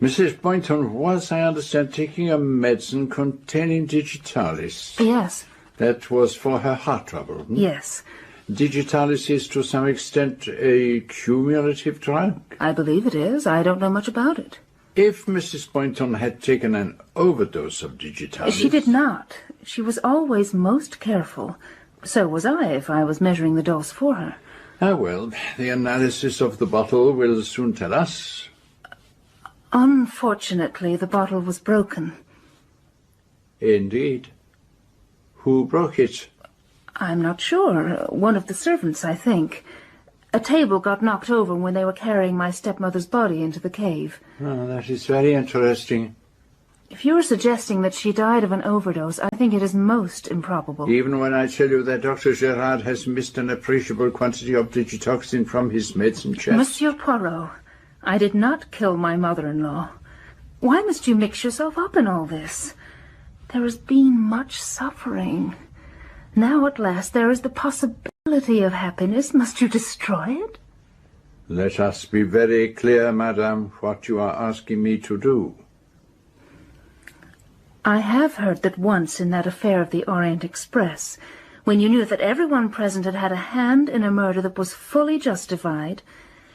Mrs. Boynton was, I understand, taking a medicine containing digitalis. Yes. That was for her heart trouble. Yes. Digitalis is to some extent a cumulative drug? I believe it is. I don't know much about it. If Mrs. Boynton had taken an overdose of digitalis... She did not. She was always most careful. So was I, if I was measuring the dose for her. Ah, well, the analysis of the bottle will soon tell us. Unfortunately, the bottle was broken. Indeed. Who broke it? I'm not sure. One of the servants, I think. A table got knocked over when they were carrying my stepmother's body into the cave. Oh, that is very interesting. If you are suggesting that she died of an overdose, I think it is most improbable. Even when I tell you that Dr. Gerard has missed an appreciable quantity of digitoxin from his medicine chest. Monsieur Poirot, I did not kill my mother-in-law. Why must you mix yourself up in all this? There has been much suffering. Now at last there is the possibility of happiness. Must you destroy it? Let us be very clear, madame, what you are asking me to do. I have heard that once in that affair of the Orient Express, when you knew that everyone present had had a hand in a murder that was fully justified,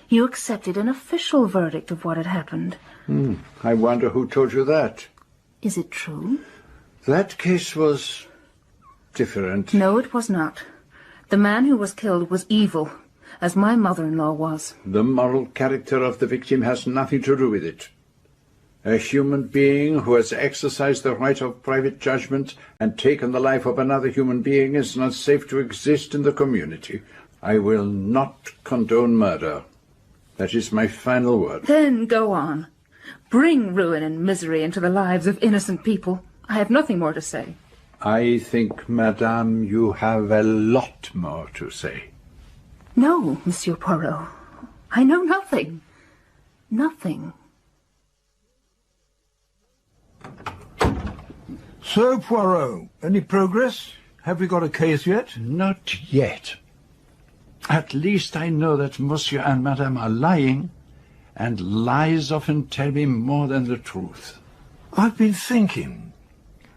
you accepted an official verdict of what had happened. I wonder who told you that. Is it true? That case was different. No, it was not. The man who was killed was evil, as my mother-in-law was. The moral character of the victim has nothing to do with it. A human being who has exercised the right of private judgment and taken the life of another human being is not safe to exist in the community. I will not condone murder. That is my final word. Then go on. Bring ruin and misery into the lives of innocent people. I have nothing more to say. I think, madame, you have a lot more to say. No, Monsieur Poirot. I know nothing. Nothing. So, Poirot, any progress? Have we got a case yet? Not yet. At least I know that Monsieur and Madame are lying, and lies often tell me more than the truth. I've been thinking.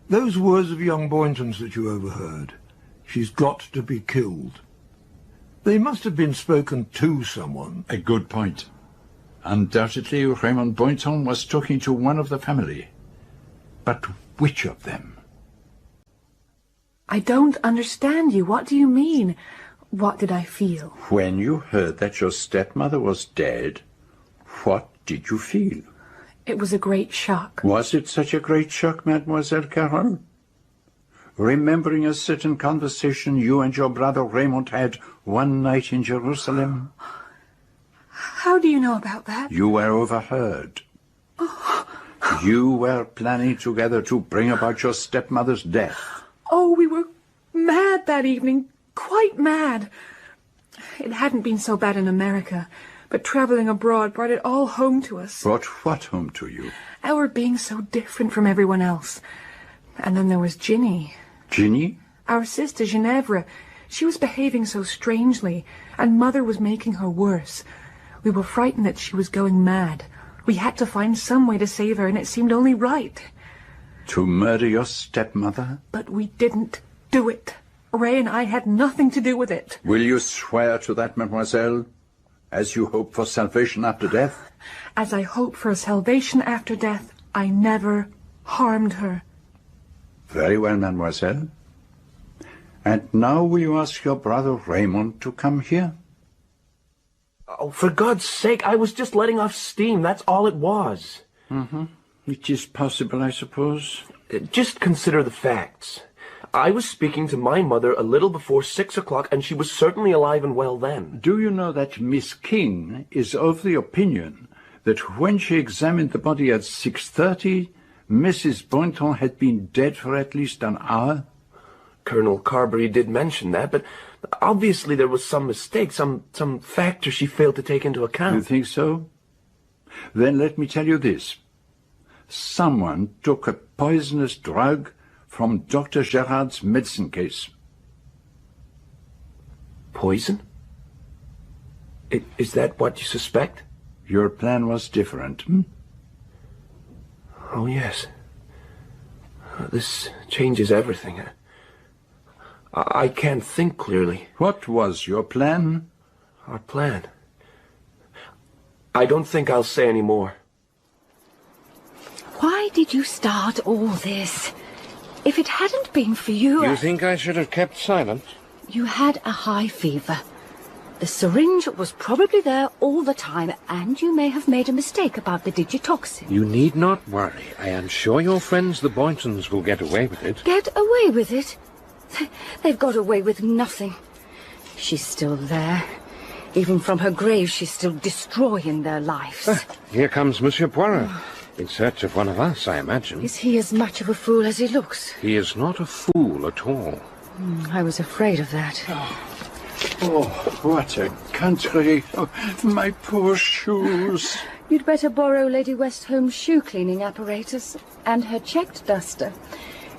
Those words of young Boynton's that you overheard, she's got to be killed. They must have been spoken to someone. A good point. Undoubtedly, Raymond Boynton was talking to one of the family. But which of them? I don't understand you. What do you mean? What did I feel? When you heard that your stepmother was dead, what did you feel? It was a great shock. Was it such a great shock, Mademoiselle Karlin? Remembering a certain conversation you and your brother Raymond had one night in Jerusalem? How do you know about that? You were overheard. You were planning together to bring about your stepmother's death. Oh, we were mad that evening. Quite mad. It hadn't been so bad in America, but traveling abroad brought it all home to us. Brought what home to you? Our being so different from everyone else. And then there was Ginny. Ginny? Our sister, Ginevra. She was behaving so strangely, and Mother was making her worse. We were frightened that she was going mad. We had to find some way to save her, and it seemed only right. To murder your stepmother? But we didn't do it. Ray and I had nothing to do with it. Will you swear to that, mademoiselle, as you hope for salvation after death? As I hope for salvation after death, I never harmed her. Very well, mademoiselle. And now will you ask your brother Raymond to come here? Oh, for God's sake, I was just letting off steam. That's all it was. It is possible, I suppose. Just consider the facts. I was speaking to my mother a little before 6 o'clock, and she was certainly alive and well then. Do you know that Miss King is of the opinion that when she examined the body at 6:30, Mrs. Boynton had been dead for at least an hour? Colonel Carberry did mention that, but obviously there was some mistake, some factor she failed to take into account. You think so? Then let me tell you this. Someone took a poisonous drug from Dr. Gerard's medicine case. Poison? Is that what you suspect? Your plan was different. Oh, yes. This changes everything. I can't think clearly. What was your plan? Our plan? I don't think I'll say any more. Why did you start all this? If it hadn't been for you... You think I should have kept silent? You had a high fever. The syringe was probably there all the time, and you may have made a mistake about the digitoxin. You need not worry. I am sure your friends the Boyntons will get away with it. Get away with it? They've got away with nothing. She's still there. Even from her grave, she's still destroying their lives. Here comes Monsieur Poirot. In search of one of us, I imagine. Is he as much of a fool as he looks? He is not a fool at all. I was afraid of that. Oh, what a country. Oh, my poor shoes. You'd better borrow Lady Westholme's shoe-cleaning apparatus and her checked duster.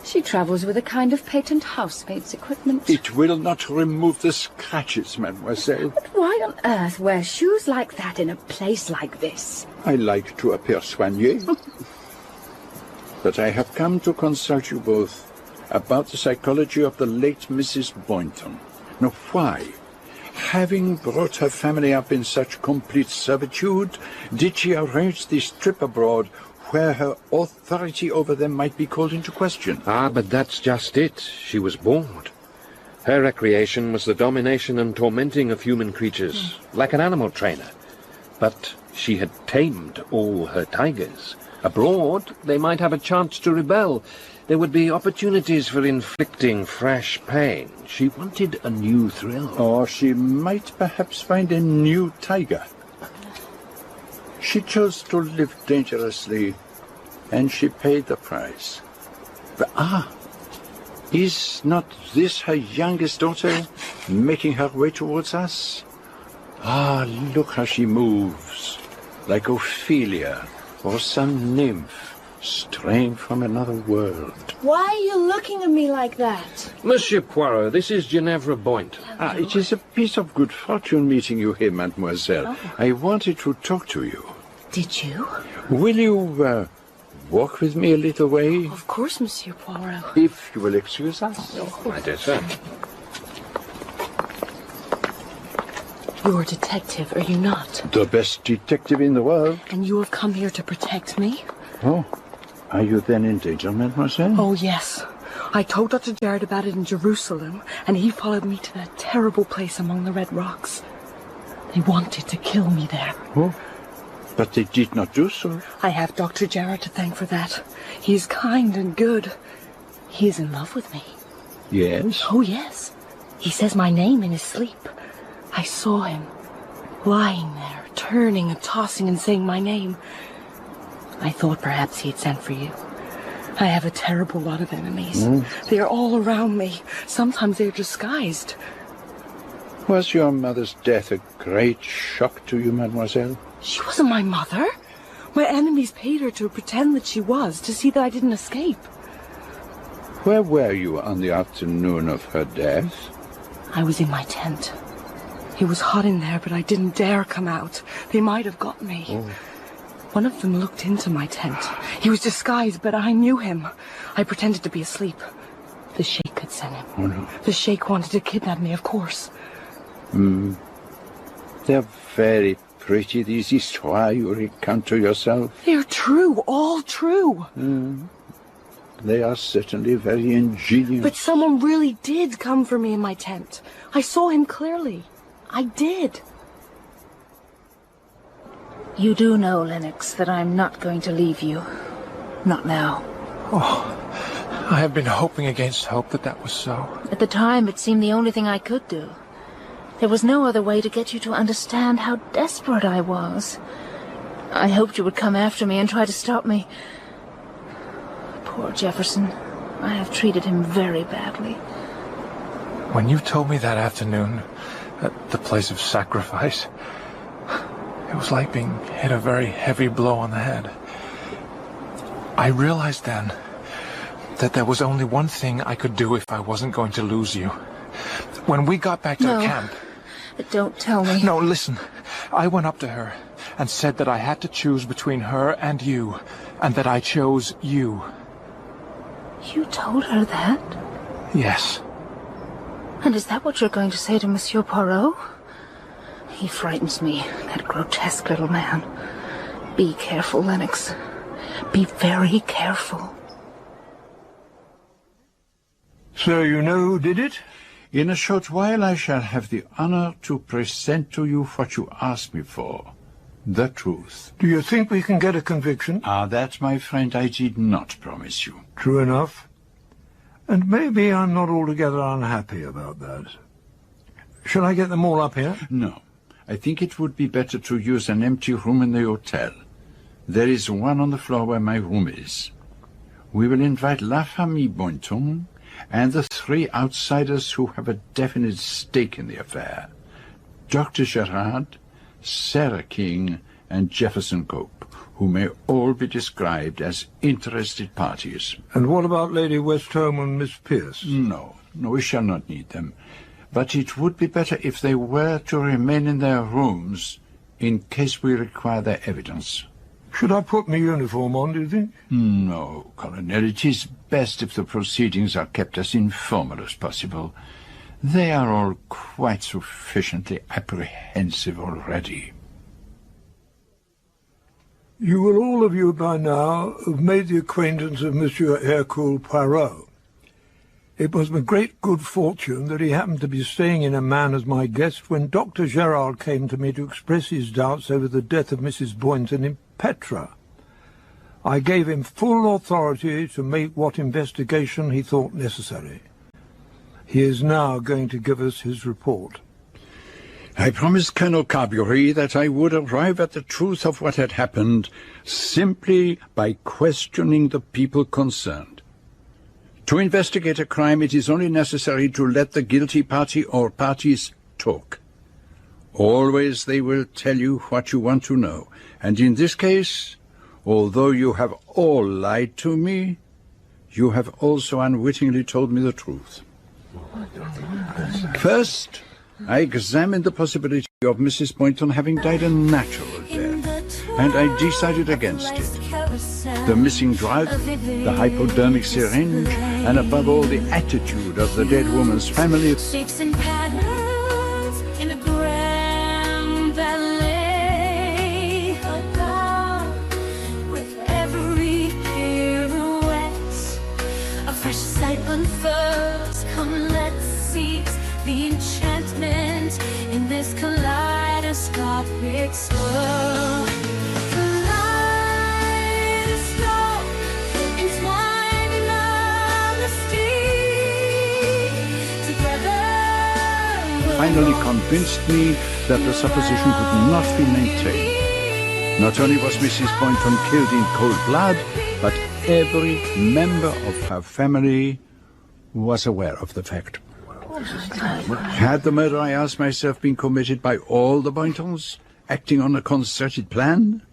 She travels with a kind of patent housemaid's equipment. It will not remove the scratches, mademoiselle. But why on earth wear shoes like that in a place like this? I like to appear soigné. But I have come to consult you both about the psychology of the late Mrs. Boynton. Now, why, having brought her family up in such complete servitude, did she arrange this trip abroad where her authority over them might be called into question? Ah, but that's just it. She was bored. Her recreation was the domination and tormenting of human creatures, like an animal trainer. But she had tamed all her tigers. Abroad, they might have a chance to rebel. There would be opportunities for inflicting fresh pain. She wanted a new thrill. Or she might perhaps find a new tiger. She chose to live dangerously, and she paid the price. But, is not this her youngest daughter making her way towards us? Look how she moves, like Ophelia or some nymph straying from another world. Why are you looking at me like that? Monsieur Poirot, this is Ginevra Boynton. It is a piece of good fortune meeting you here, mademoiselle. Oh. I wanted to talk to you. Did you? Will you walk with me a little way? Of course, Monsieur Poirot. If you will excuse us. Oh, I dare say. You're a detective, are you not? The best detective in the world. And you have come here to protect me? Oh, are you then in danger, mademoiselle? Oh, yes. I told Dr. Gerard about it in Jerusalem, and he followed me to that terrible place among the Red Rocks. They wanted to kill me there. Oh, but they did not do so. I have Dr. Gerard to thank for that. He is kind and good. He is in love with me. Yes? Oh, yes. He says my name in his sleep. I saw him lying there, turning and tossing and saying my name. I thought perhaps he had sent for you. I have a terrible lot of enemies. They are all around me. Sometimes they are disguised. Was your mother's death a great shock to you, mademoiselle? She wasn't my mother. My enemies paid her to pretend that she was, to see that I didn't escape. Where were you on the afternoon of her death? I was in my tent. It was hot in there, but I didn't dare come out. They might have got me. Oh. One of them looked into my tent. He was disguised, but I knew him. I pretended to be asleep. The Sheikh had sent him. Oh, no. The Sheikh wanted to kidnap me, of course. They're very pretty, these histoires you recount to yourself. They're true, all true. They are certainly very ingenious. But someone really did come for me in my tent. I saw him clearly. I did. You do know, Lennox, that I'm not going to leave you. Not now. Oh, I have been hoping against hope that was so. At the time, it seemed the only thing I could do. There was no other way to get you to understand how desperate I was. I hoped you would come after me and try to stop me. Poor Jefferson. I have treated him very badly. When you told me that afternoon, at the place of sacrifice, it was like being hit a very heavy blow on the head. I realized then that there was only one thing I could do if I wasn't going to lose you. When we got back to the camp... Don't tell me. No, listen. I went up to her and said that I had to choose between her and you, and that I chose you. You told her that? Yes. And is that what you're going to say to Monsieur Poirot? He frightens me, that grotesque little man. Be careful, Lennox. Be very careful. So you know who did it? In a short while I shall have the honor to present to you what you asked me for. The truth. Do you think we can get a conviction? That, my friend, I did not promise you. True enough. And maybe I'm not altogether unhappy about that. Shall I get them all up here? No. I think it would be better to use an empty room in the hotel. There is one on the floor where my room is. We will invite La Famille Boynton and the 3 outsiders who have a definite stake in the affair. Dr. Gerard, Sarah King, and Jefferson Cope, who may all be described as interested parties. And what about Lady Westholme and Miss Pierce? No, we shall not need them. But it would be better if they were to remain in their rooms in case we require their evidence. Should I put my uniform on, do you think? No, Colonel. It is best if the proceedings are kept as informal as possible. They are all quite sufficiently apprehensive already. You will all of you by now have made the acquaintance of Monsieur Hercule Poirot. It was my great good fortune that he happened to be staying in a man as my guest when Dr. Gerard came to me to express his doubts over the death of Mrs. Boynton in Petra. I gave him full authority to make what investigation he thought necessary. He is now going to give us his report. I promised Colonel Carbury that I would arrive at the truth of what had happened simply by questioning the people concerned. To investigate a crime, it is only necessary to let the guilty party or parties talk. Always they will tell you what you want to know, and in this case, although you have all lied to me, you have also unwittingly told me the truth. First, I examined the possibility of Mrs. Boynton having died a natural death, and I decided against it. The missing drug, the hypodermic syringe, and above all the attitude of the dead woman's family. Shapes and patterns in a grand ballet, with every pirouette, a fresh sight unfurls. Come, let's seize the enchantment in this kaleidoscopic swirl. Finally convinced me that the supposition could not be maintained. Not only was Mrs. Boynton killed in cold blood, but every member of her family was aware of the fact. Had the murder, I asked myself, been committed by all the Boyntons, acting on a concerted plan?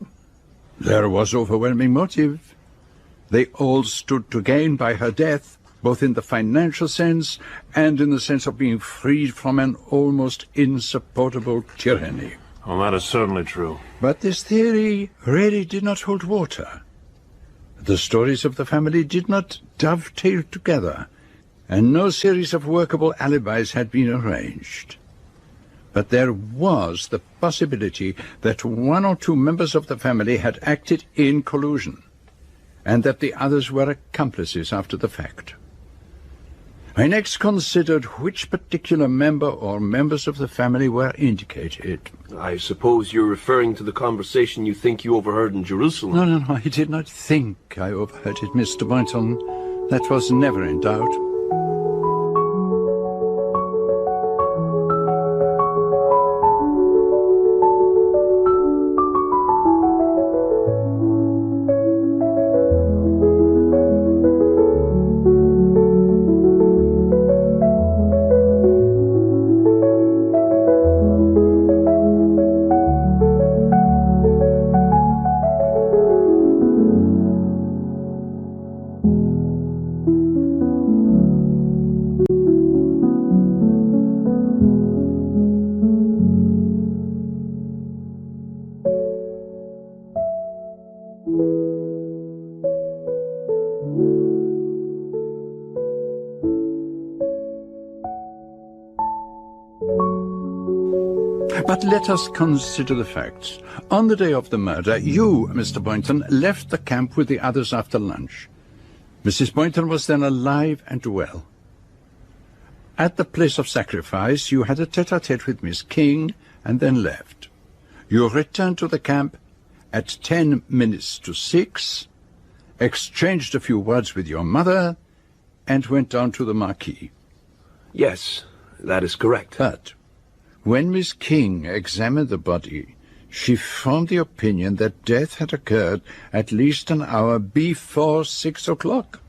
There was overwhelming motive. They all stood to gain by her death, both in the financial sense and in the sense of being freed from an almost insupportable tyranny. Well, that is certainly true. But this theory really did not hold water. The stories of the family did not dovetail together, and no series of workable alibis had been arranged. But there was the possibility that 1 or 2 members of the family had acted in collusion, and that the others were accomplices after the fact. I next considered which particular member or members of the family were indicated. I suppose you're referring to the conversation you think you overheard in Jerusalem. No, I did not think I overheard it, Mr. Boynton. That was never in doubt. But let us consider the facts. On the day of the murder, you, Mr. Boynton, left the camp with the others after lunch. Mrs. Boynton was then alive and well. At the place of sacrifice, you had a tete-a-tete with Miss King and then left. You returned to the camp at 10 minutes to 6, exchanged a few words with your mother, and went down to the marquee. Yes, that is correct. But when Miss King examined the body, she formed the opinion that death had occurred at least an hour before 6 o'clock.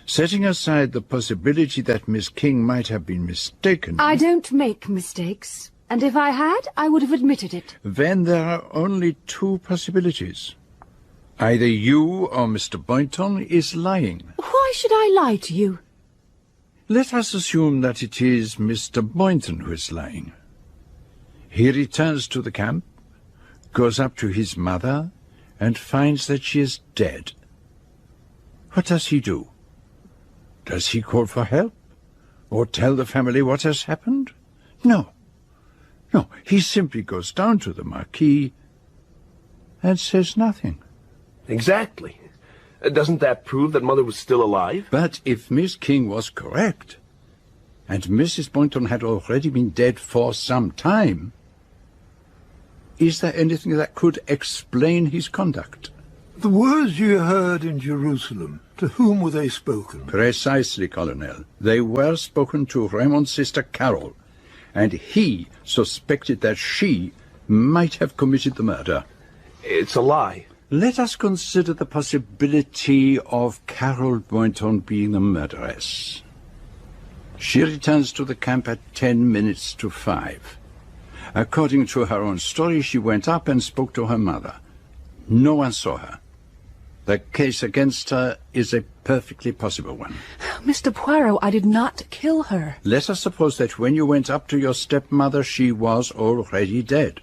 Setting aside the possibility that Miss King might have been mistaken... I don't make mistakes, and if I had, I would have admitted it. Then there are only two possibilities. Either you or Mr. Boynton is lying. Why should I lie to you? Let us assume that it is Mr. Boynton who is lying. He returns to the camp, goes up to his mother, and finds that she is dead. What does he do? Does he call for help? Or tell the family what has happened? No. No, he simply goes down to the marquee and says nothing. Exactly. Doesn't that prove that Mother was still alive? But if Miss King was correct, and Mrs. Boynton had already been dead for some time, is there anything that could explain his conduct? The words you heard in Jerusalem, to whom were they spoken? Precisely, Colonel. They were spoken to Raymond's sister Carol, and he suspected that she might have committed the murder. It's a lie. Let us consider the possibility of Carol Boynton being the murderess. She returns to the camp at 10 minutes to 5. According to her own story, she went up and spoke to her mother. No one saw her. The case against her is a perfectly possible one. Mr. Poirot, I did not kill her. Let us suppose that when you went up to your stepmother, she was already dead.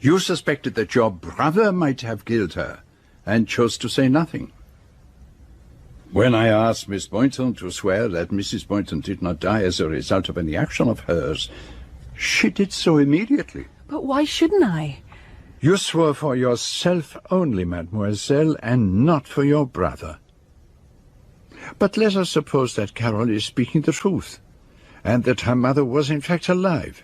You suspected that your brother might have killed her, and chose to say nothing. When I asked Miss Boynton to swear that Mrs. Boynton did not die as a result of any action of hers, she did so immediately. But why shouldn't I? You swore for yourself only, mademoiselle, and not for your brother. But let us suppose that Carol is speaking the truth, and that her mother was in fact alive.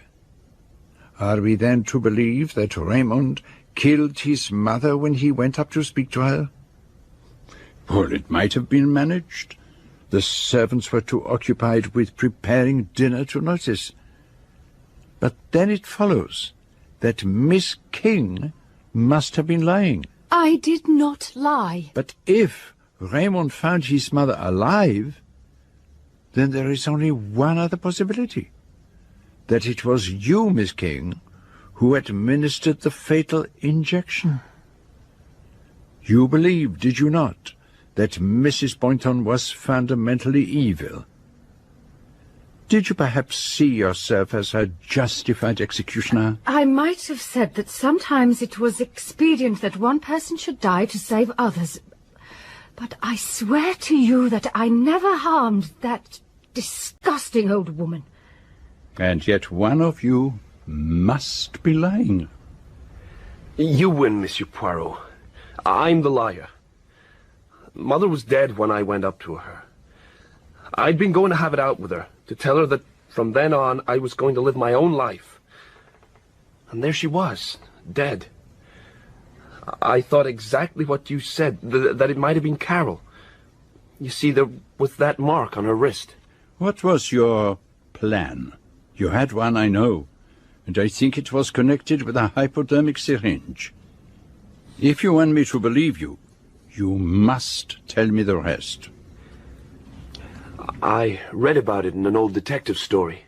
Are we then to believe that Raymond killed his mother when he went up to speak to her? Well, it might have been managed. The servants were too occupied with preparing dinner to notice. But then it follows that Miss King must have been lying. I did not lie. But if Raymond found his mother alive, then there is only one other possibility. That it was you, Miss King, who administered the fatal injection. You believe, did you not, that Mrs. Boynton was fundamentally evil? Did you perhaps see yourself as her justified executioner? I might have said that sometimes it was expedient that one person should die to save others. But I swear to you that I never harmed that disgusting old woman. And yet one of you must be lying. You win, Monsieur Poirot. I'm the liar. Mother was dead when I went up to her. I'd been going to have it out with her, to tell her that from then on I was going to live my own life. And there she was, dead. I thought exactly what you said, that it might have been Carol. You see, there was that mark on her wrist. What was your plan? You had one, I know, and I think it was connected with a hypodermic syringe. If you want me to believe you, you must tell me the rest. I read about it in an old detective story.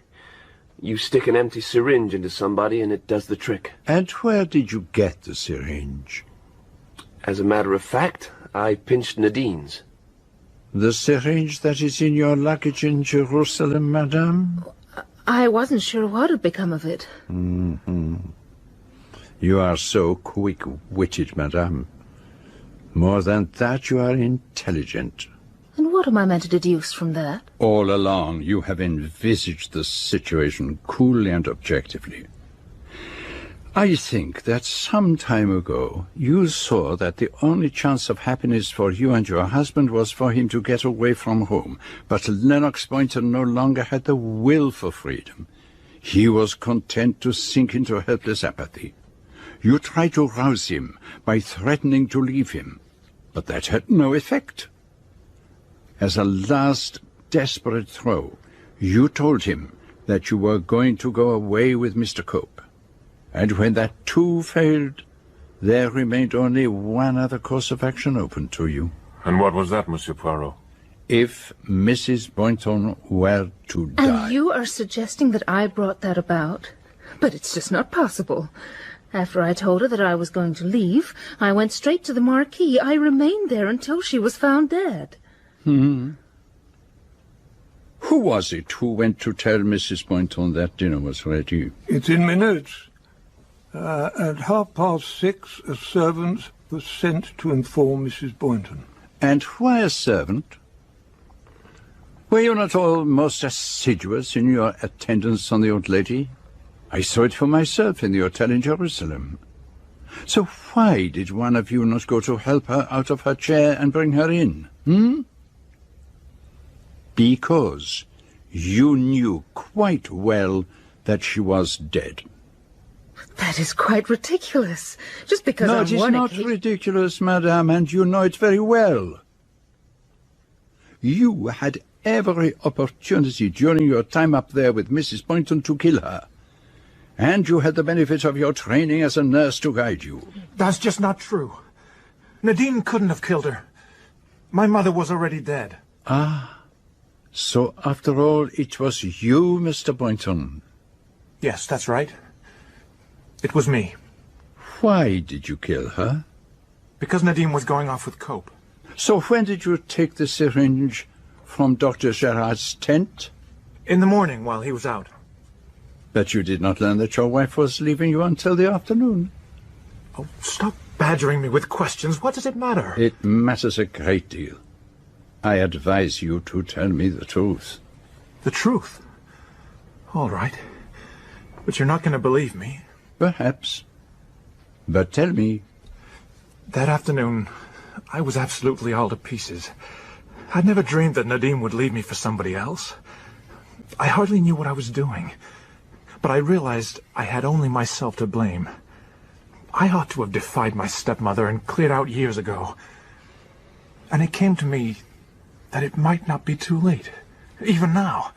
You stick an empty syringe into somebody and it does the trick. And where did you get the syringe? As a matter of fact, I pinched Nadine's. The syringe that is in your luggage in Jerusalem, madame? I wasn't sure what had become of it. Mm-hmm. You are so quick-witted, madame. More than that, you are intelligent. And what am I meant to deduce from that? All along, you have envisaged the situation coolly and objectively. I think that some time ago, you saw that the only chance of happiness for you and your husband was for him to get away from home. But Lennox Boynton no longer had the will for freedom. He was content to sink into helpless apathy. You tried to rouse him by threatening to leave him, but that had no effect. As a last desperate throw, you told him that you were going to go away with Mr. Cope. And when that too failed, there remained only one other course of action open to you. And what was that, Monsieur Poirot? If Mrs. Boynton were to die... And you are suggesting that I brought that about? But it's just not possible. After I told her that I was going to leave, I went straight to the marquee. I remained there until she was found dead. Hmm. Who was it who went to tell Mrs. Boynton that dinner was ready? It's in my notes. At 6:30, a servant was sent to inform Mrs. Boynton. And why a servant? Were you not all most assiduous in your attendance on the old lady? I saw it for myself in the hotel in Jerusalem. So why did one of you not go to help her out of her chair and bring her in? Because you knew quite well that she was dead. That is quite ridiculous. Just because No, on it is one not occasion... ridiculous, madame, and you know it very well. You had every opportunity during your time up there with Mrs. Boynton to kill her. And you had the benefit of your training as a nurse to guide you. That's just not true. Nadine couldn't have killed her. My mother was already dead. Ah, so after all, it was you, Mr. Boynton. Yes, that's right. It was me. Why did you kill her? Because Nadine was going off with Cope. So when did you take the syringe from Dr. Gerard's tent? In the morning while he was out. But you did not learn that your wife was leaving you until the afternoon. Oh, stop badgering me with questions. What does it matter? It matters a great deal. I advise you to tell me the truth. The truth? All right. But you're not going to believe me. Perhaps. But tell me. That afternoon, I was absolutely all to pieces. I'd never dreamed that Nadine would leave me for somebody else. I hardly knew what I was doing. But I realized I had only myself to blame. I ought to have defied my stepmother and cleared out years ago. And it came to me that it might not be too late. Even now.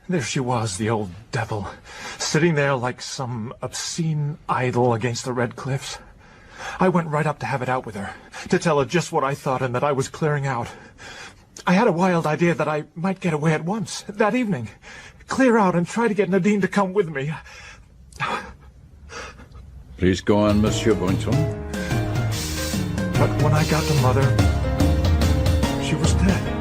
There she was, the old devil, sitting there like some obscene idol against the red cliffs. I went right up to have it out with her, to tell her just what I thought and that I was clearing out. I had a wild idea that I might get away at once, that evening. Clear out and try to get Nadine to come with me. Please go on, Monsieur Boynton. But when I got to Mother, she was dead.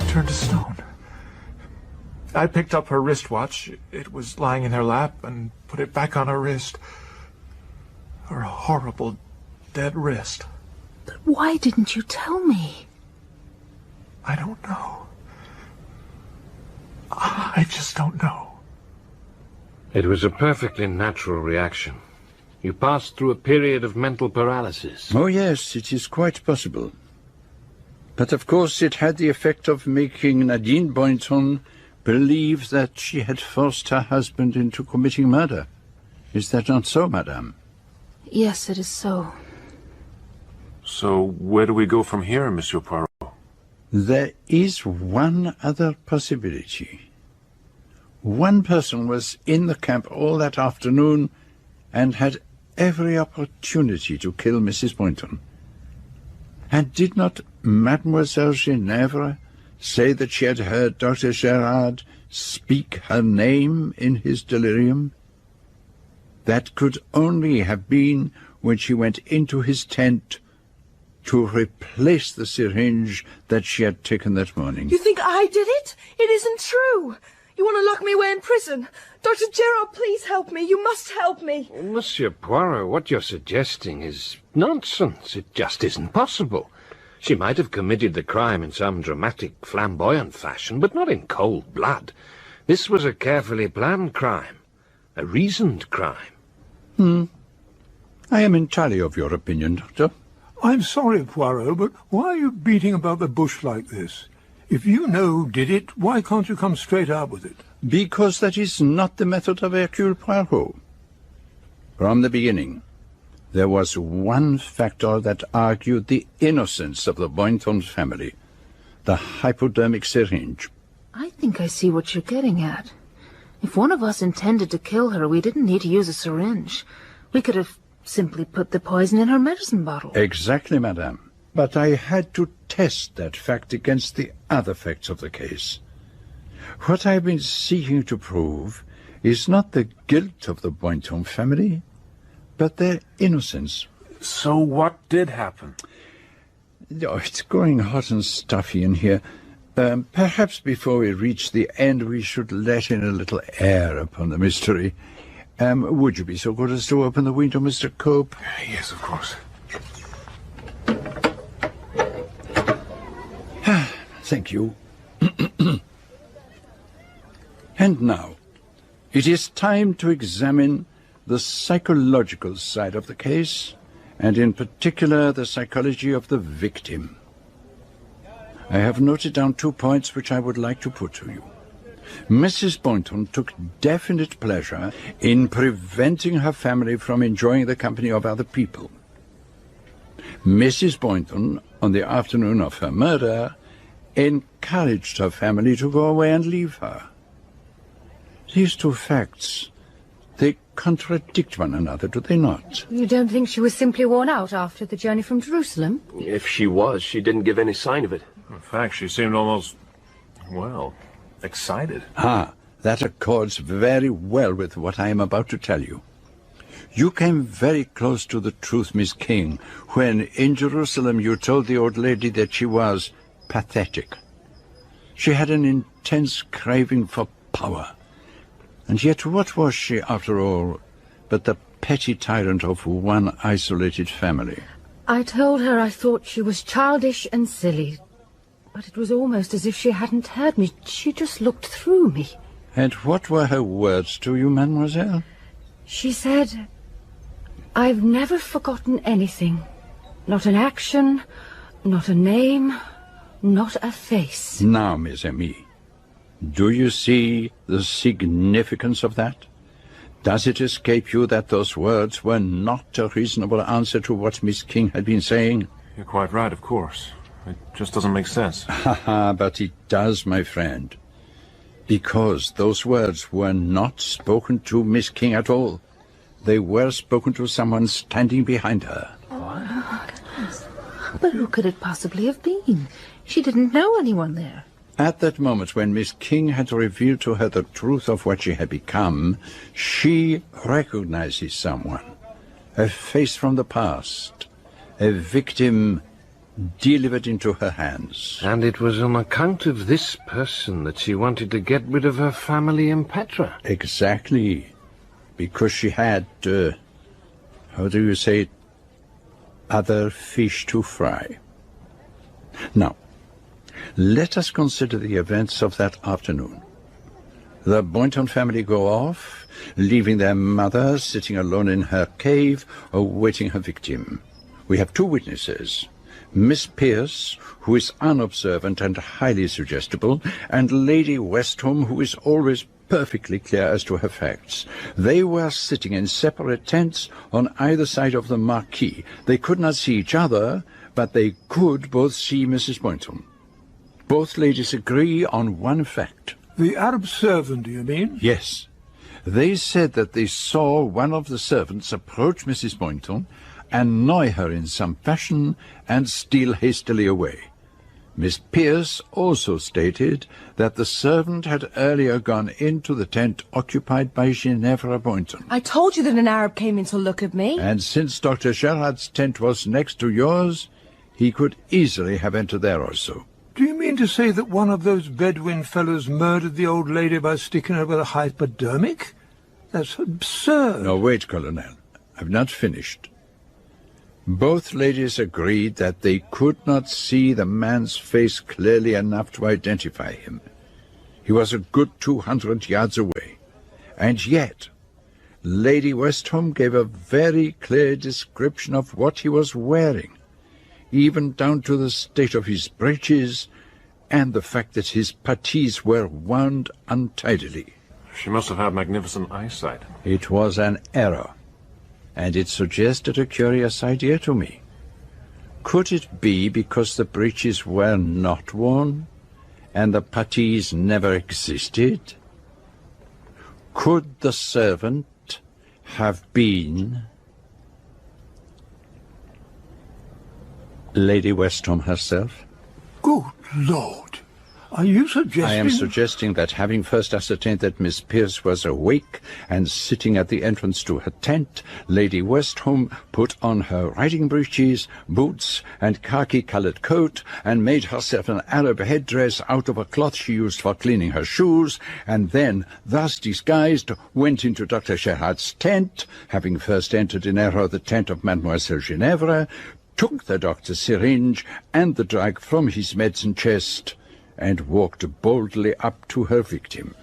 turned to stone. I picked up her wristwatch. It was lying in her lap, and put it back on her wrist. Her horrible, dead wrist. But why didn't you tell me? I don't know. I just don't know. It was a perfectly natural reaction. You passed through a period of mental paralysis. Oh, yes, it is quite possible. But of course it had the effect of making Nadine Boynton believe that she had forced her husband into committing murder. Is that not so, madame? Yes, it is so. So, where do we go from here, Monsieur Poirot? There is one other possibility. One person was in the camp all that afternoon and had every opportunity to kill Mrs. Boynton. And did not Mademoiselle Ginevra say that she had heard Dr. Gerard speak her name in his delirium? That could only have been when she went into his tent to replace the syringe that she had taken that morning. You think I did it? It isn't true. You want to lock me away in prison? Dr. Gerard, please help me. You must help me. Monsieur Poirot, what you're suggesting is nonsense. It just isn't possible. She might have committed the crime in some dramatic, flamboyant fashion, but not in cold blood. This was a carefully planned crime. A reasoned crime. I am entirely of your opinion, Doctor. I'm sorry, Poirot, but why are you beating about the bush like this? If you know who did it, why can't you come straight out with it? Because that is not the method of Hercule Poirot. From the beginning, there was one factor that argued the innocence of the Boynton family, the hypodermic syringe. I think I see what you're getting at. If one of us intended to kill her, we didn't need to use a syringe. We could have simply put the poison in her medicine bottle. Exactly, madame. But I had to test that fact against the other facts of the case. What I've been seeking to prove is not the guilt of the Boynton family, but their innocence. So what did happen? Oh, it's growing hot and stuffy in here. Perhaps before we reach the end, we should let in a little air upon the mystery. Would you be so good as to open the window, Mr. Cope? Yes, of course. Thank you. And now, it is time to examine the psychological side of the case, and in particular the psychology of the victim. I have noted down 2 points which I would like to put to you. Mrs. Boynton took definite pleasure in preventing her family from enjoying the company of other people. Mrs. Boynton, on the afternoon of her murder, encouraged her family to go away and leave her. These 2 facts, they contradict one another, do they not? You don't think she was simply worn out after the journey from Jerusalem? If she was, she didn't give any sign of it. In fact, she seemed almost, well, excited. That accords very well with what I am about to tell you. You came very close to the truth, Miss King, when in Jerusalem you told the old lady that she was pathetic. She had an intense craving for power. And yet what was she, after all, but the petty tyrant of one isolated family? I told her I thought she was childish and silly. But it was almost as if she hadn't heard me. She just looked through me. And what were her words to you, mademoiselle? She said, "I've never forgotten anything. Not an action, not a name, not a face." Now, Miss Emmy, do you see the significance of that? Does it escape you that those words were not a reasonable answer to what Miss King had been saying? You're quite right, of course. It just doesn't make sense. But it does, my friend. Because those words were not spoken to Miss King at all. They were spoken to someone standing behind her. But who could it possibly have been? She didn't know anyone there. At that moment when Miss King had revealed to her the truth of what she had become, she recognizes someone. A face from the past. A victim delivered into her hands. And it was on account of this person that she wanted to get rid of her family in Petra. Exactly. Because she had, how do you say it, other fish to fry. Now, let us consider the events of that afternoon. The Boynton family go off, leaving their mother sitting alone in her cave, awaiting her victim. We have two witnesses, Miss Pierce, who is unobservant and highly suggestible, and Lady Westholme, who is always perfectly clear as to her facts. They were sitting in separate tents on either side of the marquee. They could not see each other, but they could both see Mrs. Boynton. Both ladies agree on one fact. The Arab servant, do you mean? Yes. They said that they saw one of the servants approach Mrs. Boynton, annoy her in some fashion, and steal hastily away. Miss Pierce also stated that the servant had earlier gone into the tent occupied by Ginevra Boynton. I told you that an Arab came in to look at me. And since Dr. Gerard's tent was next to yours, he could easily have entered there also. Do you mean to say that one of those Bedouin fellows murdered the old lady by sticking her with a hypodermic? That's absurd. No, wait, Colonel. I've not finished. Both ladies agreed that they could not see the man's face clearly enough to identify him. He was a good 200 yards away. And yet, Lady Westholme gave a very clear description of what he was wearing, even down to the state of his breeches and the fact that his puttees were wound untidily. She must have had magnificent eyesight. It was an error, and it suggested a curious idea to me. Could it be because the breeches were not worn, and the puttees never existed? Could the servant have been Lady Westholme herself? Good Lord! Are you suggesting... I am suggesting that having first ascertained that Miss Pierce was awake and sitting at the entrance to her tent, Lady Westholme put on her riding breeches, boots, and khaki-coloured coat, and made herself an Arab headdress out of a cloth she used for cleaning her shoes, and then, thus disguised, went into Dr. Gerard's tent, having first entered in error the tent of Mademoiselle Ginevra, took the doctor's syringe and the drug from his medicine chest, and walked boldly up to her victim.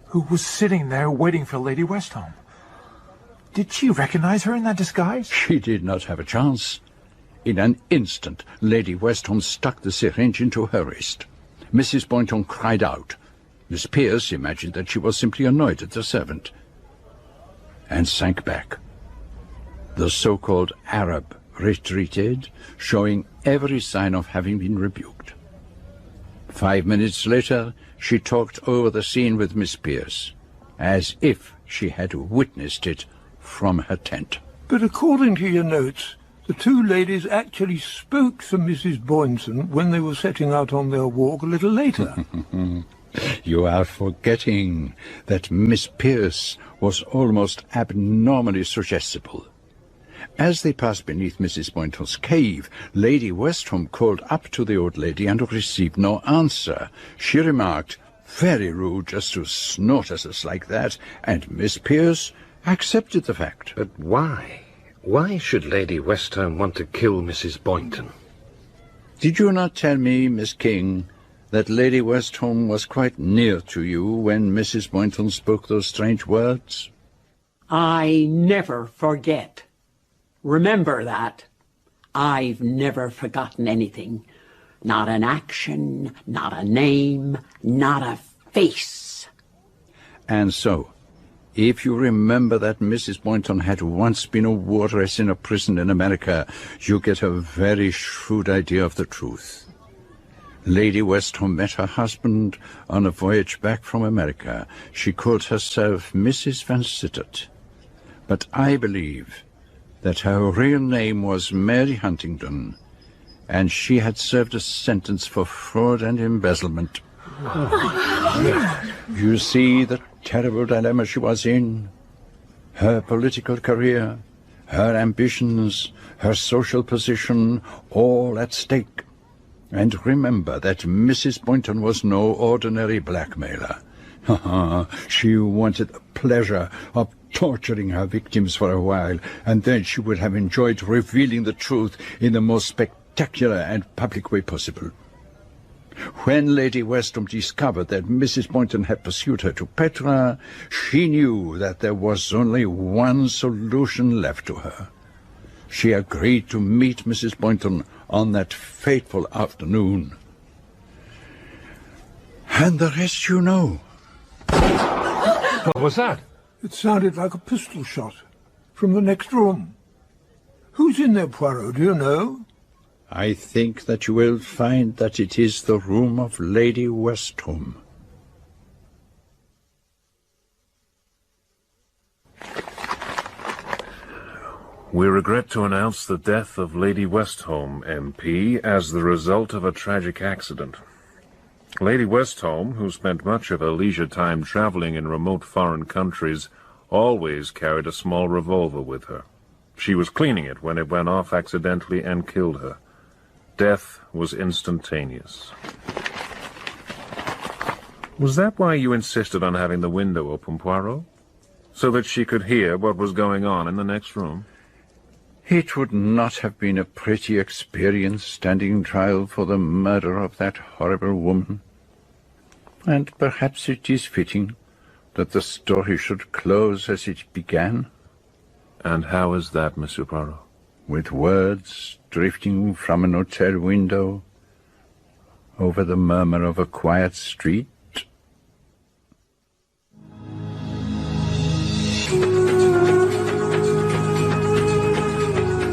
Who was sitting there waiting for Lady Westholme. Did she recognize her in that disguise? She did not have a chance. In an instant, Lady Westholme stuck the syringe into her wrist. Mrs. Boynton cried out. Miss Pierce imagined that she was simply annoyed at the servant, and sank back. The so-called Arab retreated, showing every sign of having been rebuked. 5 minutes later, she talked over the scene with Miss Pierce, as if she had witnessed it from her tent. But according to your notes, the two ladies actually spoke to Mrs. Boynton when they were setting out on their walk a little later. You are forgetting that Miss Pierce was almost abnormally suggestible. As they passed beneath Mrs. Boynton's cave, Lady Westholme called up to the old lady and received no answer. She remarked, "Very rude just to snort at us like that," and Miss Pierce accepted the fact. But why? Why should Lady Westholme want to kill Mrs. Boynton? Did you not tell me, Miss King, that Lady Westholme was quite near to you when Mrs. Boynton spoke those strange words? I never forget. Remember that. I've never forgotten anything. Not an action, not a name, not a face. And so, if you remember that Mrs. Boynton had once been a wardress in a prison in America, you get a very shrewd idea of the truth. Lady Westholme met her husband on a voyage back from America. She called herself Mrs. Van Sittert. But I believe that her real name was Mary Huntingdon, and she had served a sentence for fraud and embezzlement. You see the terrible dilemma she was in. Her political career, her ambitions, her social position, all at stake. And remember that Mrs. Boynton was no ordinary blackmailer. She wanted the pleasure of torturing her victims for a while, and then she would have enjoyed revealing the truth in the most spectacular and public way possible. When Lady Westholme discovered that Mrs. Boynton had pursued her to Petra, she knew that there was only one solution left to her. She agreed to meet Mrs. Boynton on that fateful afternoon. And the rest you know. What was that? It sounded like a pistol shot from the next room. Who's in there, Poirot, do you know? I think that you will find that it is the room of Lady Westholme. We regret to announce the death of Lady Westholme, MP, as the result of a tragic accident. Lady Westholme, who spent much of her leisure time traveling in remote foreign countries, always carried a small revolver with her. She was cleaning it when it went off accidentally and killed her. Death was instantaneous. Was that why you insisted on having the window open, Poirot? So that she could hear what was going on in the next room? It would not have been a pretty experience standing trial for the murder of that horrible woman. And perhaps it is fitting that the story should close as it began. And how is that, Monsieur Poirot? With words drifting from an hotel window over the murmur of a quiet street.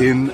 In